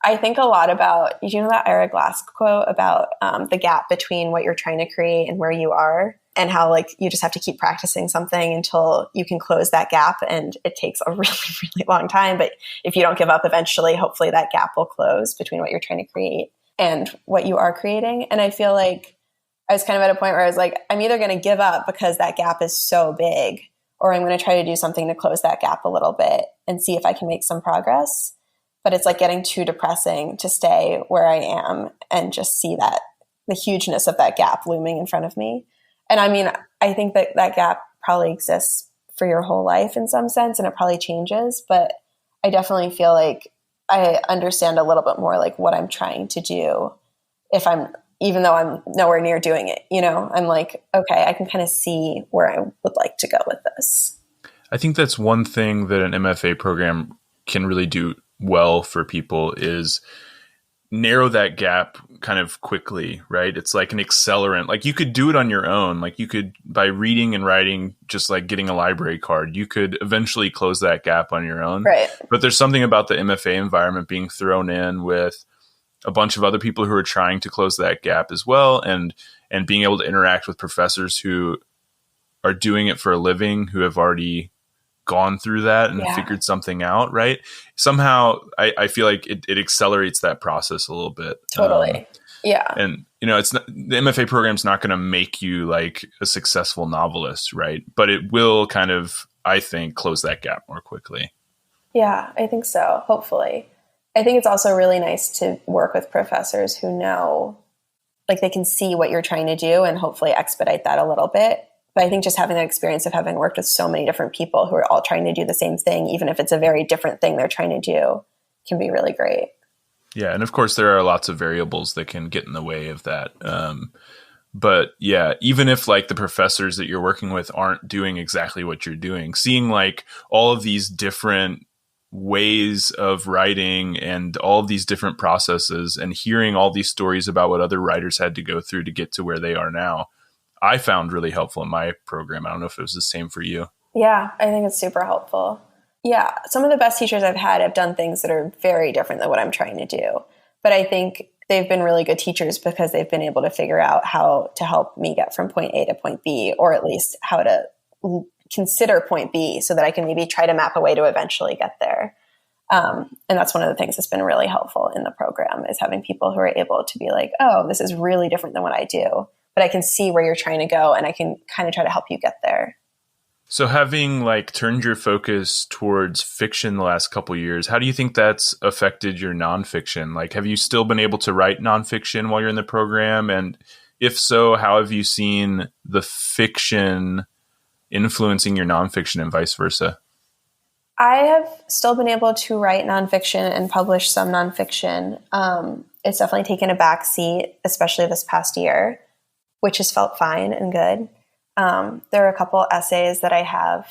I think a lot about, that Ira Glass quote about the gap between what you're trying to create and where you are. and how like you just have to keep practicing something until you can close that gap. And it takes a really, really long time. But if you don't give up, eventually, hopefully that gap will close between what you're trying to create and what you are creating. And I feel like I was kind of at a point where I was like, I'm either going to give up because that gap is so big, or I'm going to try to do something to close that gap a little bit and see if I can make some progress. But it's like getting too depressing to stay where I am and just see that the hugeness of that gap looming in front of me. And I mean, I think that that gap probably exists for your whole life in some sense, and it probably changes. But I definitely feel like I understand a little bit more like what I'm trying to do even though I'm nowhere near doing it, I'm like, okay, I can kind of see where I would like to go with this. I think that's one thing that an MFA program can really do well for people is narrow that gap kind of quickly, right? It's like an accelerant. Like you could do it on your own. Like you could, by reading and writing, just like getting a library card, you could eventually close that gap on your own. Right. But there's something about the MFA environment being thrown in with a bunch of other people who are trying to close that gap as well. And being able to interact with professors who are doing it for a living, who have already gone through that and figured something out, right? Somehow I feel like it accelerates that process a little bit. Totally. Yeah. And, it's not, the MFA program's not going to make you like a successful novelist, right? But it will kind of, I think, close that gap more quickly. Yeah, I think so. Hopefully. I think it's also really nice to work with professors who know, like they can see what you're trying to do and hopefully expedite that a little bit. But I think just having that experience of having worked with so many different people who are all trying to do the same thing, even if it's a very different thing they're trying to do, can be really great. Yeah. And of course, there are lots of variables that can get in the way of that. But yeah, even if like the professors that you're working with aren't doing exactly what you're doing, seeing like all of these different ways of writing and all of these different processes and hearing all these stories about what other writers had to go through to get to where they are now, I found really helpful in my program. I don't know if it was the same for you. Yeah, I think it's super helpful. Yeah, some of the best teachers I've had have done things that are very different than what I'm trying to do. But I think they've been really good teachers because they've been able to figure out how to help me get from point A to point B, or at least how to consider point B so that I can maybe try to map a way to eventually get there. And that's one of the things that's been really helpful in the program is having people who are able to be like, oh, this is really different than what I do, but I can see where you're trying to go and I can kind of try to help you get there. So having like turned your focus towards fiction the last couple of years, how do you think that's affected your nonfiction? Like, have you still been able to write nonfiction while you're in the program? And if so, how have you seen the fiction influencing your nonfiction and vice versa? I have still been able to write nonfiction and publish some nonfiction. It's definitely taken a back seat, especially this past year, which has felt fine and good. There are a couple essays that I have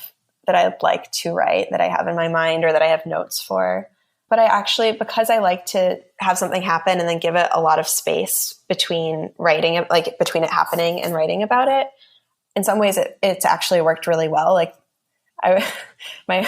that I'd like to write that I have in my mind or that I have notes for. But I actually, because I like to have something happen and then give it a lot of space between writing, like between it happening and writing about it, in some ways it's actually worked really well. Like my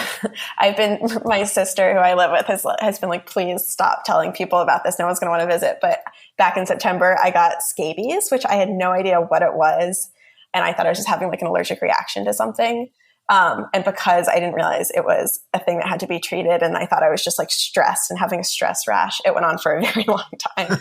sister who I live with has been like, please stop telling people about this. No one's going to want to visit. But back in September, I got scabies, which I had no idea what it was. And I thought I was just having like an allergic reaction to something. And because I didn't realize it was a thing that had to be treated, and I thought I was just like stressed and having a stress rash, it went on for a very long time.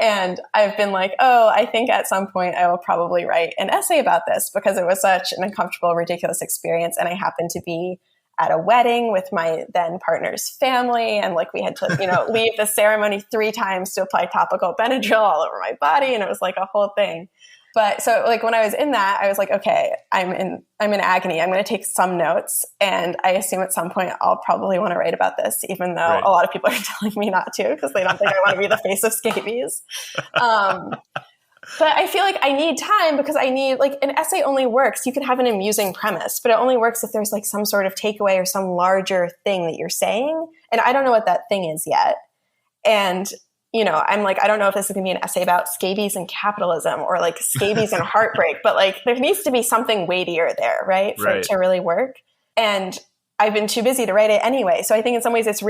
And I've been like, oh, I think at some point I will probably write an essay about this because it was such an uncomfortable, ridiculous experience. And I happened to be at a wedding with my then partner's family. And like we had to, leave the ceremony 3 times to apply topical Benadryl all over my body. And it was like a whole thing. But so like when I was in that, I was like, okay, I'm in agony. I'm going to take some notes. And I assume at some point I'll probably want to write about this, even though a lot of people are telling me not to, because they don't think I want to be the face of scabies. But I feel like I need time because I need like an essay only works. You can have an amusing premise, but it only works if there's like some sort of takeaway or some larger thing that you're saying. And I don't know what that thing is yet. And I'm like, I don't know if this is going to be an essay about scabies and capitalism or like scabies and heartbreak, but like there needs to be something weightier there, right? For it to really work. And I've been too busy to write it anyway. So I think in some ways it's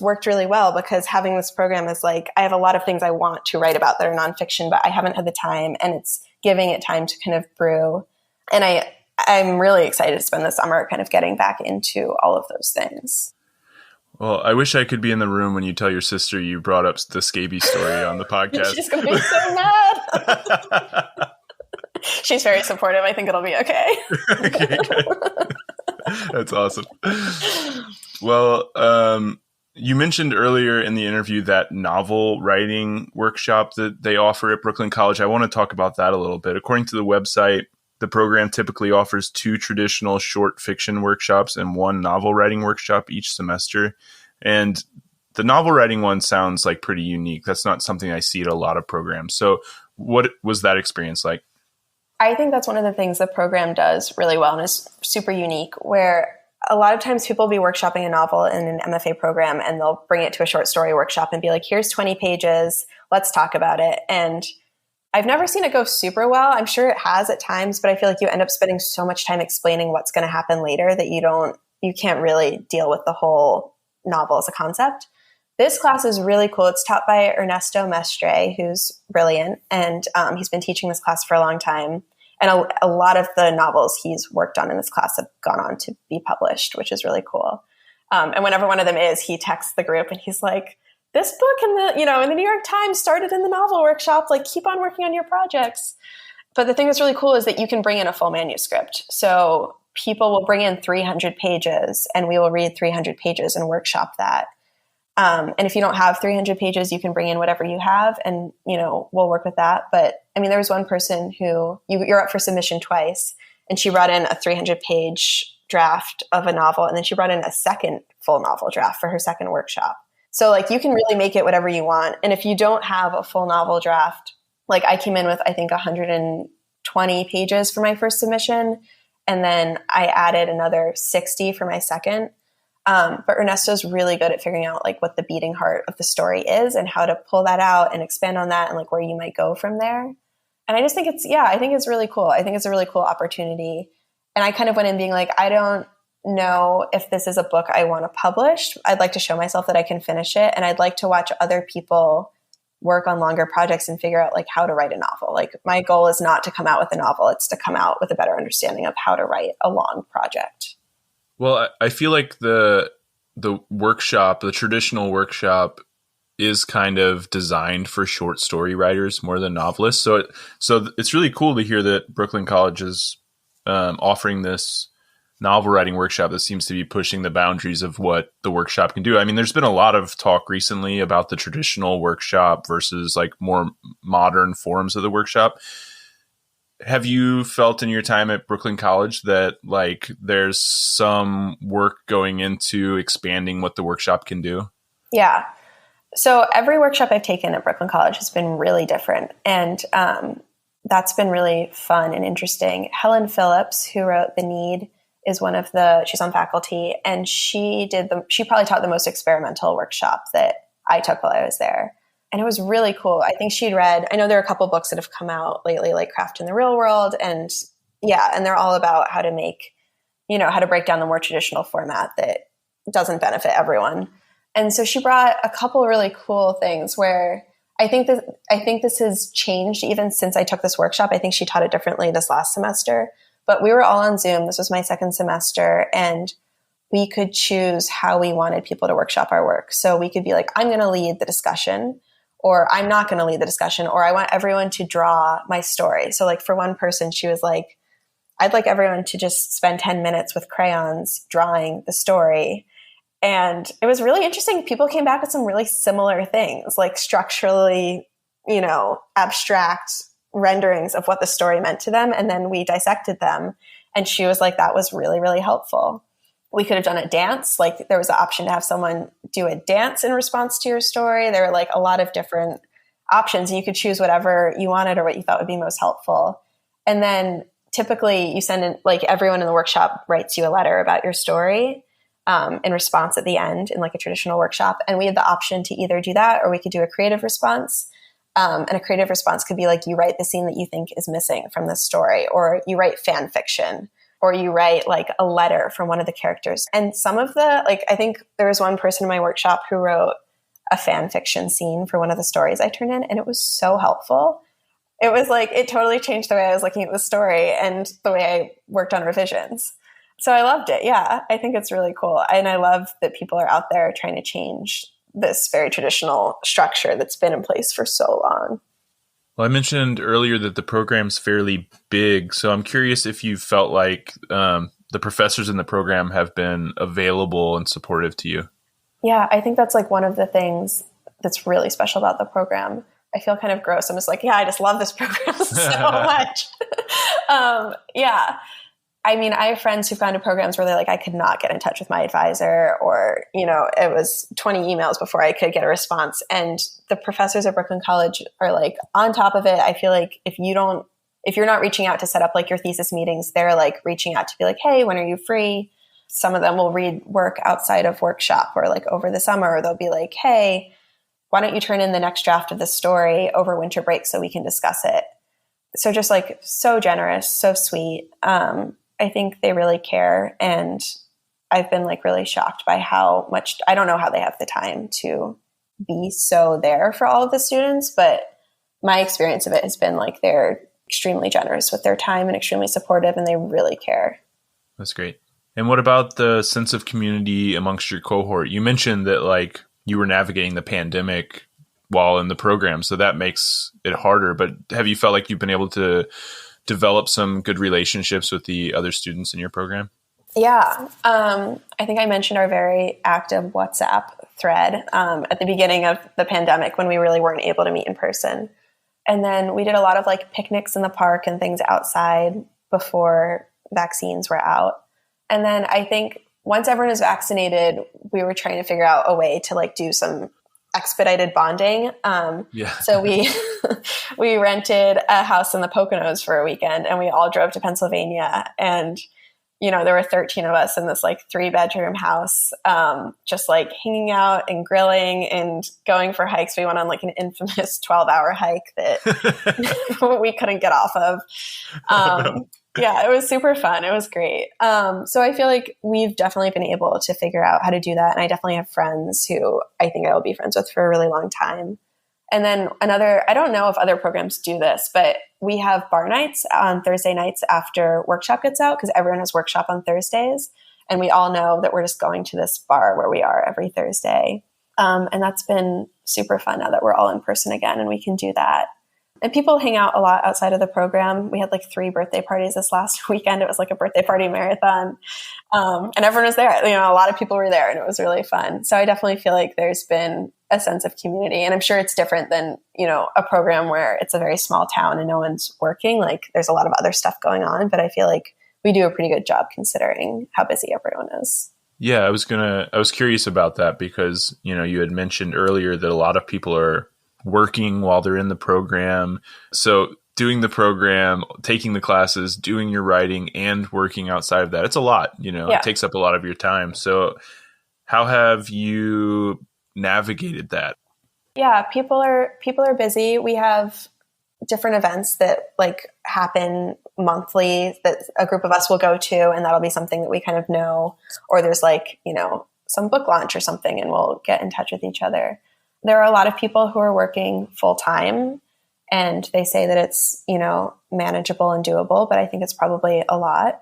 worked really well because having this program is like, I have a lot of things I want to write about that are nonfiction, but I haven't had the time, and it's giving it time to kind of brew. And I'm really excited to spend the summer kind of getting back into all of those things. Well, I wish I could be in the room when you tell your sister you brought up the scabies story on the podcast. She's going to be so mad. She's very supportive. I think it'll be okay. Okay, good. That's awesome. Well, you mentioned earlier in the interview that novel writing workshop that they offer at Brooklyn College. I want to talk about that a little bit. According to the website, the program typically offers 2 traditional short fiction workshops and 1 novel writing workshop each semester. And the novel writing one sounds like pretty unique. That's not something I see at a lot of programs. So what was that experience like? I think that's one of the things the program does really well and is super unique, where a lot of times people will be workshopping a novel in an MFA program and they'll bring it to a short story workshop and be like, here's 20 pages, let's talk about it. And I've never seen it go super well. I'm sure it has at times, but I feel like you end up spending so much time explaining what's going to happen later that you can't really deal with the whole novel as a concept. This class is really cool. It's taught by Ernesto Mestre, who's brilliant, and he's been teaching this class for a long time. And a lot of the novels he's worked on in this class have gone on to be published, which is really cool. And whenever one of them is, he texts the group and he's like, this book in the New York Times started in the novel workshop, like keep on working on your projects. But the thing that's really cool is that you can bring in a full manuscript. So people will bring in 300 pages and we will read 300 pages and workshop that. And if you don't have 300 pages, you can bring in whatever you have and, we'll work with that. But I mean, there was one person who you're up for submission twice and she brought in a 300-page draft of a novel. And then she brought in a second full novel draft for her second workshop. So like you can really make it whatever you want. And if you don't have a full novel draft, like I came in with, I think 120 pages for my first submission. And then I added another 60 for my second. But Ernesto's really good at figuring out like what the beating heart of the story is and how to pull that out and expand on that and like where you might go from there. And I just think I think it's really cool. I think it's a really cool opportunity. And I kind of went in being like, I don't know if this is a book I want to publish. I'd like to show myself that I can finish it. And I'd like to watch other people work on longer projects and figure out like how to write a novel. Like my goal is not to come out with a novel. It's to come out with a better understanding of how to write a long project. Well, I feel like the workshop, the traditional workshop, is kind of designed for short story writers more than novelists. So it's really cool to hear that Brooklyn College is offering this novel writing workshop that seems to be pushing the boundaries of what the workshop can do. I mean, there's been a lot of talk recently about the traditional workshop versus like more modern forms of the workshop. Have you felt in your time at Brooklyn College that like there's some work going into expanding what the workshop can do? Yeah. So every workshop I've taken at Brooklyn College has been really different. And that's been really fun and interesting. Helen Phillips, who wrote The Need, is she's on faculty, and she probably taught the most experimental workshop that I took while I was there. And it was really cool. I think I know there are a couple books that have come out lately, like Craft in the Real World. And and they're all about how to make, how to break down the more traditional format that doesn't benefit everyone. And so she brought a couple of really cool things where I think this has changed even since I took this workshop. I think she taught it differently this last semester, but we were all on Zoom. This was my second semester, and we could choose how we wanted people to workshop our work. So we could be like, I'm going to lead the discussion, or I'm not going to lead the discussion, or I want everyone to draw my story. So like for one person, she was like, I'd like everyone to just spend 10 minutes with crayons drawing the story. And it was really interesting. People came back with some really similar things, like structurally, abstract renderings of what the story meant to them. And then we dissected them. And she was like, that was really, really helpful. We could have done a dance. Like there was an option to have someone do a dance in response to your story. There were like a lot of different options. You could choose whatever you wanted or what you thought would be most helpful. And then typically you send in, like everyone in the workshop writes you a letter about your story in response at the end in like a traditional workshop. And we had the option to either do that or we could do a creative response. And a creative response could be like you write the scene that you think is missing from the story, or you write fan fiction, or you write like a letter from one of the characters. And some of I think there was one person in my workshop who wrote a fan fiction scene for one of the stories I turned in, and it was so helpful. it was like, it totally changed the way I was looking at the story and the way I worked on revisions. So I loved it. Yeah, I think it's really cool. And I love that people are out there trying to change this very traditional structure that's been in place for so long. Well, I mentioned earlier that the program's fairly big. So I'm curious if you felt like the professors in the program have been available and supportive to you. Yeah, I think that's like one of the things that's really special about the program. I feel kind of gross. I'm just like, yeah, I just love this program so much. Yeah. I mean, I have friends who've gone to programs where they're like, I could not get in touch with my advisor, or, you know, it was 20 emails before I could get a response. And the professors at Brooklyn College are like on top of it. I feel like if you're not reaching out to set up like your thesis meetings, they're like reaching out to be like, hey, when are you free? Some of them will read work outside of workshop or like over the summer, or they'll be like, hey, why don't you turn in the next draft of the story over winter break so we can discuss it? So just like so generous, so sweet. I think they really care. And I've been like really shocked by how much, I don't know how they have the time to be so there for all of the students, but my experience of it has been like they're extremely generous with their time and extremely supportive, and they really care. That's great. And what about the sense of community amongst your cohort? You mentioned that like you were navigating the pandemic while in the program, so that makes it harder, but have you felt like you've been able to develop some good relationships with the other students in your program? Yeah. I think I mentioned our very active WhatsApp thread at the beginning of the pandemic when we really weren't able to meet in person. And then we did a lot of like picnics in the park and things outside before vaccines were out. And then I think once everyone was vaccinated, we were trying to figure out a way to like do some expedited bonding. So we rented a house in the Poconos for a weekend, and we all drove to Pennsylvania. And, you know, there were 13 of us in this like 3-bedroom house, just like hanging out and grilling and going for hikes. We went on like an infamous 12-hour hike that we couldn't get off of. Yeah, it was super fun. It was great. So I feel like we've definitely been able to figure out how to do that. And I definitely have friends who I think I will be friends with for a really long time. And then I don't know if other programs do this, but we have bar nights on Thursday nights after workshop gets out, because everyone has workshop on Thursdays. And we all know that we're just going to this bar where we are every Thursday. And that's been super fun now that we're all in person again and we can do that. And people hang out a lot outside of the program. We had like 3 birthday parties this last weekend. It was like a birthday party marathon. And everyone was there. You know, a lot of people were there and it was really fun. So I definitely feel like there's been a sense of community. And I'm sure it's different than, you know, a program where it's a very small town and no one's working. Like there's a lot of other stuff going on. But I feel like we do a pretty good job considering how busy everyone is. Yeah, I was curious about that because, you know, you had mentioned earlier that a lot of people are working while they're in the program. So doing the program, taking the classes, doing your writing, and working outside of that, it's a lot, you know, It takes up a lot of your time. So how have you navigated that? Yeah, people are busy. We have different events that like happen monthly that a group of us will go to, and that'll be something that we kind of know, or there's like, you know, some book launch or something, and we'll get in touch with each other. There are a lot of people who are working full time, and they say that it's, you know, manageable and doable, but I think it's probably a lot.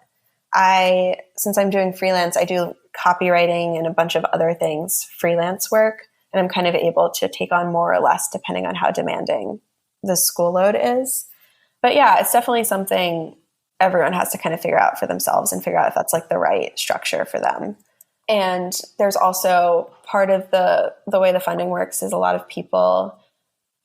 Since I'm doing freelance, I do copywriting and a bunch of other things, freelance work, and I'm kind of able to take on more or less depending on how demanding the school load is. But yeah, it's definitely something everyone has to kind of figure out for themselves and figure out if that's like the right structure for them. And there's also part of the way the funding works is a lot of people,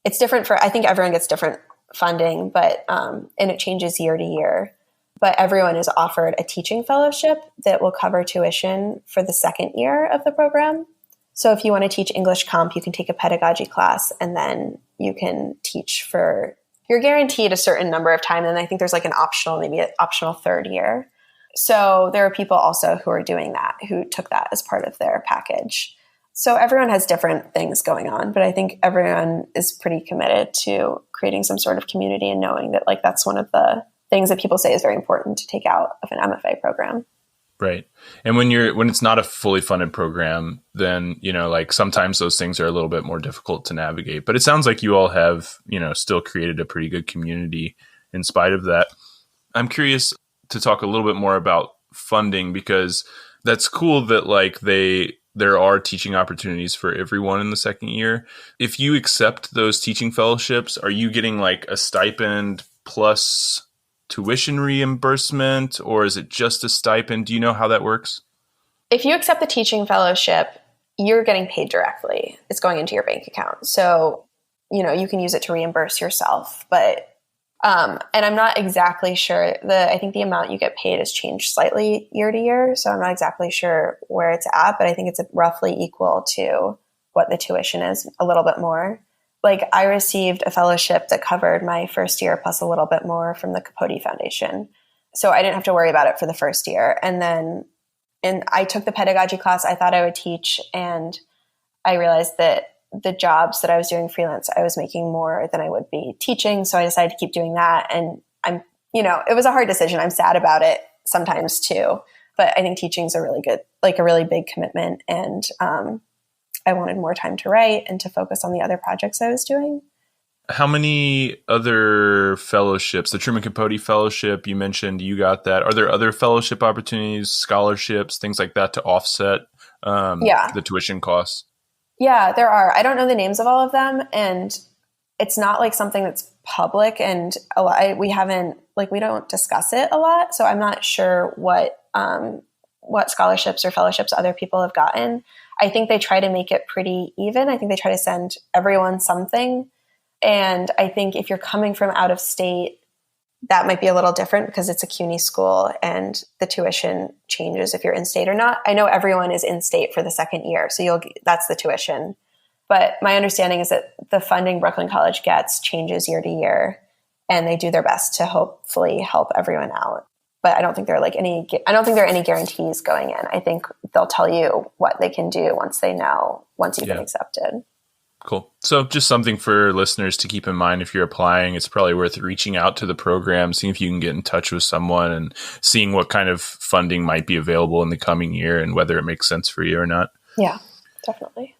it's different I think everyone gets different funding, but, and it changes year to year, but everyone is offered a teaching fellowship that will cover tuition for the second year of the program. So if you want to teach English comp, you can take a pedagogy class and then you can teach you're guaranteed a certain number of time. And I think there's like maybe an optional third year. So there are people also who are doing that, who took that as part of their package. So everyone has different things going on, but I think everyone is pretty committed to creating some sort of community and knowing that like that's one of the things that people say is very important to take out of an MFA program. Right. And when it's not a fully funded program, then, like sometimes those things are a little bit more difficult to navigate. But it sounds like you all have, still created a pretty good community in spite of that. I'm curious to talk a little bit more about funding, because that's cool that like there are teaching opportunities for everyone in the second year. If you accept those teaching fellowships, are you getting like a stipend plus tuition reimbursement, or is it just a stipend? Do you know how that works? If you accept the teaching fellowship, you're getting paid directly. It's going into your bank account. So, you can use it to reimburse yourself. But, and I'm not exactly sure. I think the amount you get paid has changed slightly year to year. So I'm not exactly sure where it's at, but I think it's roughly equal to what the tuition is, a little bit more. Like I received a fellowship that covered my first year plus a little bit more from the Capote Foundation. So I didn't have to worry about it for the first year. And then I took the pedagogy class I thought I would teach. And I realized that the jobs that I was doing freelance, I was making more than I would be teaching. So I decided to keep doing that. And it was a hard decision. I'm sad about it sometimes too, but I think teaching is a really big commitment. And, I wanted more time to write and to focus on the other projects I was doing. How many other fellowships, the Truman Capote Fellowship, you mentioned you got that. Are there other fellowship opportunities, scholarships, things like that to offset the tuition costs? Yeah, there are. I don't know the names of all of them. And it's not like something that's public. And we don't discuss it a lot. So I'm not sure what scholarships or fellowships other people have gotten. I think they try to make it pretty even. I think they try to send everyone something. And I think if you're coming from out of state, that might be a little different because it's a CUNY school and the tuition changes if you're in state or not. I know everyone is in state for the second year, so that's the tuition. But my understanding is that the funding Brooklyn College gets changes year to year, and they do their best to hopefully help everyone out. But I don't think there are any guarantees going in. I think they'll tell you what they can do once you've been accepted. Cool. So just something for listeners to keep in mind if you're applying. It's probably worth reaching out to the program, seeing if you can get in touch with someone and seeing what kind of funding might be available in the coming year and whether it makes sense for you or not. Yeah, definitely.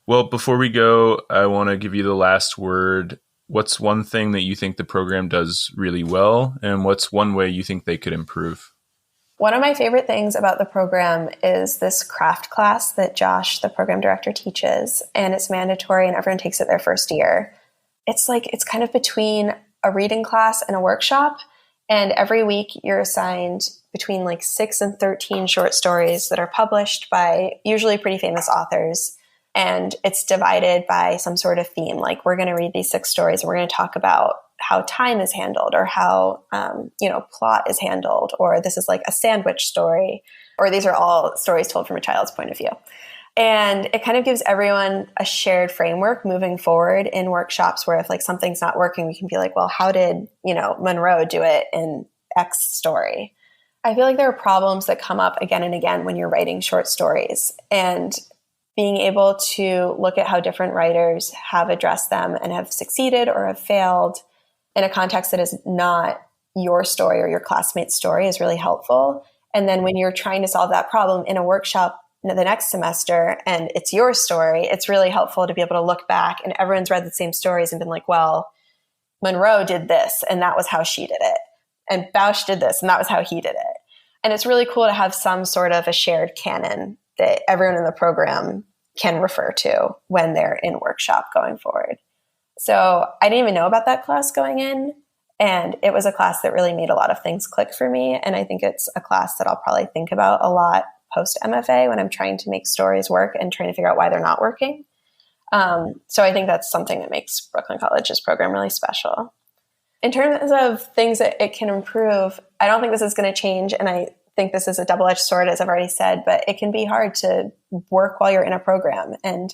Well, before we go, I want to give you the last word. What's one thing that you think the program does really well, and what's one way you think they could improve? One of my favorite things about the program is this craft class that Josh, the program director, teaches, and it's mandatory and everyone takes it their first year. It's kind of between a reading class and a workshop, and every week you're assigned between 6 and 13 short stories that are published by usually pretty famous authors. And it's divided by some sort of theme. Like we're going to read these 6 stories and we're going to talk about how time is handled or how, plot is handled, or this is like a sandwich story, or these are all stories told from a child's point of view. And it kind of gives everyone a shared framework moving forward in workshops where if something's not working, we can be like, well, how did, Monroe do it in X story? I feel like there are problems that come up again and again when you're writing short stories, and being able to look at how different writers have addressed them and have succeeded or have failed in a context that is not your story or your classmate's story is really helpful. And then when you're trying to solve that problem in a workshop the next semester and it's your story, it's really helpful to be able to look back and everyone's read the same stories and been like, well, Monroe did this and that was how she did it. And Bausch did this and that was how he did it. And it's really cool to have some sort of a shared canon that everyone in the program can refer to when they're in workshop going forward. So I didn't even know about that class going in. And it was a class that really made a lot of things click for me. And I think it's a class that I'll probably think about a lot post MFA when I'm trying to make stories work and trying to figure out why they're not working. So I think that's something that makes Brooklyn College's program really special. In terms of things that it can improve, I don't think this is going to change. And I think this is a double-edged sword, as I've already said, but it can be hard to work while you're in a program. And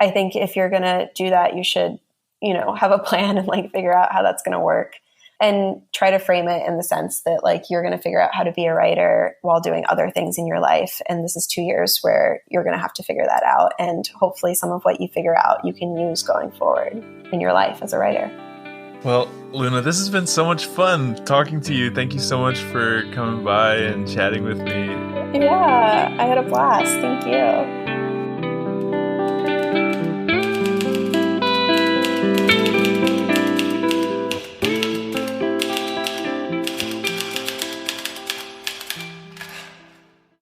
I think if you're going to do that, you should, have a plan and figure out how that's going to work and try to frame it in the sense that you're going to figure out how to be a writer while doing other things in your life. And this is 2 years where you're going to have to figure that out. And hopefully some of what you figure out, you can use going forward in your life as a writer. Well, Luna, this has been so much fun talking to you. Thank you so much for coming by and chatting with me. Yeah, I had a blast. Thank you.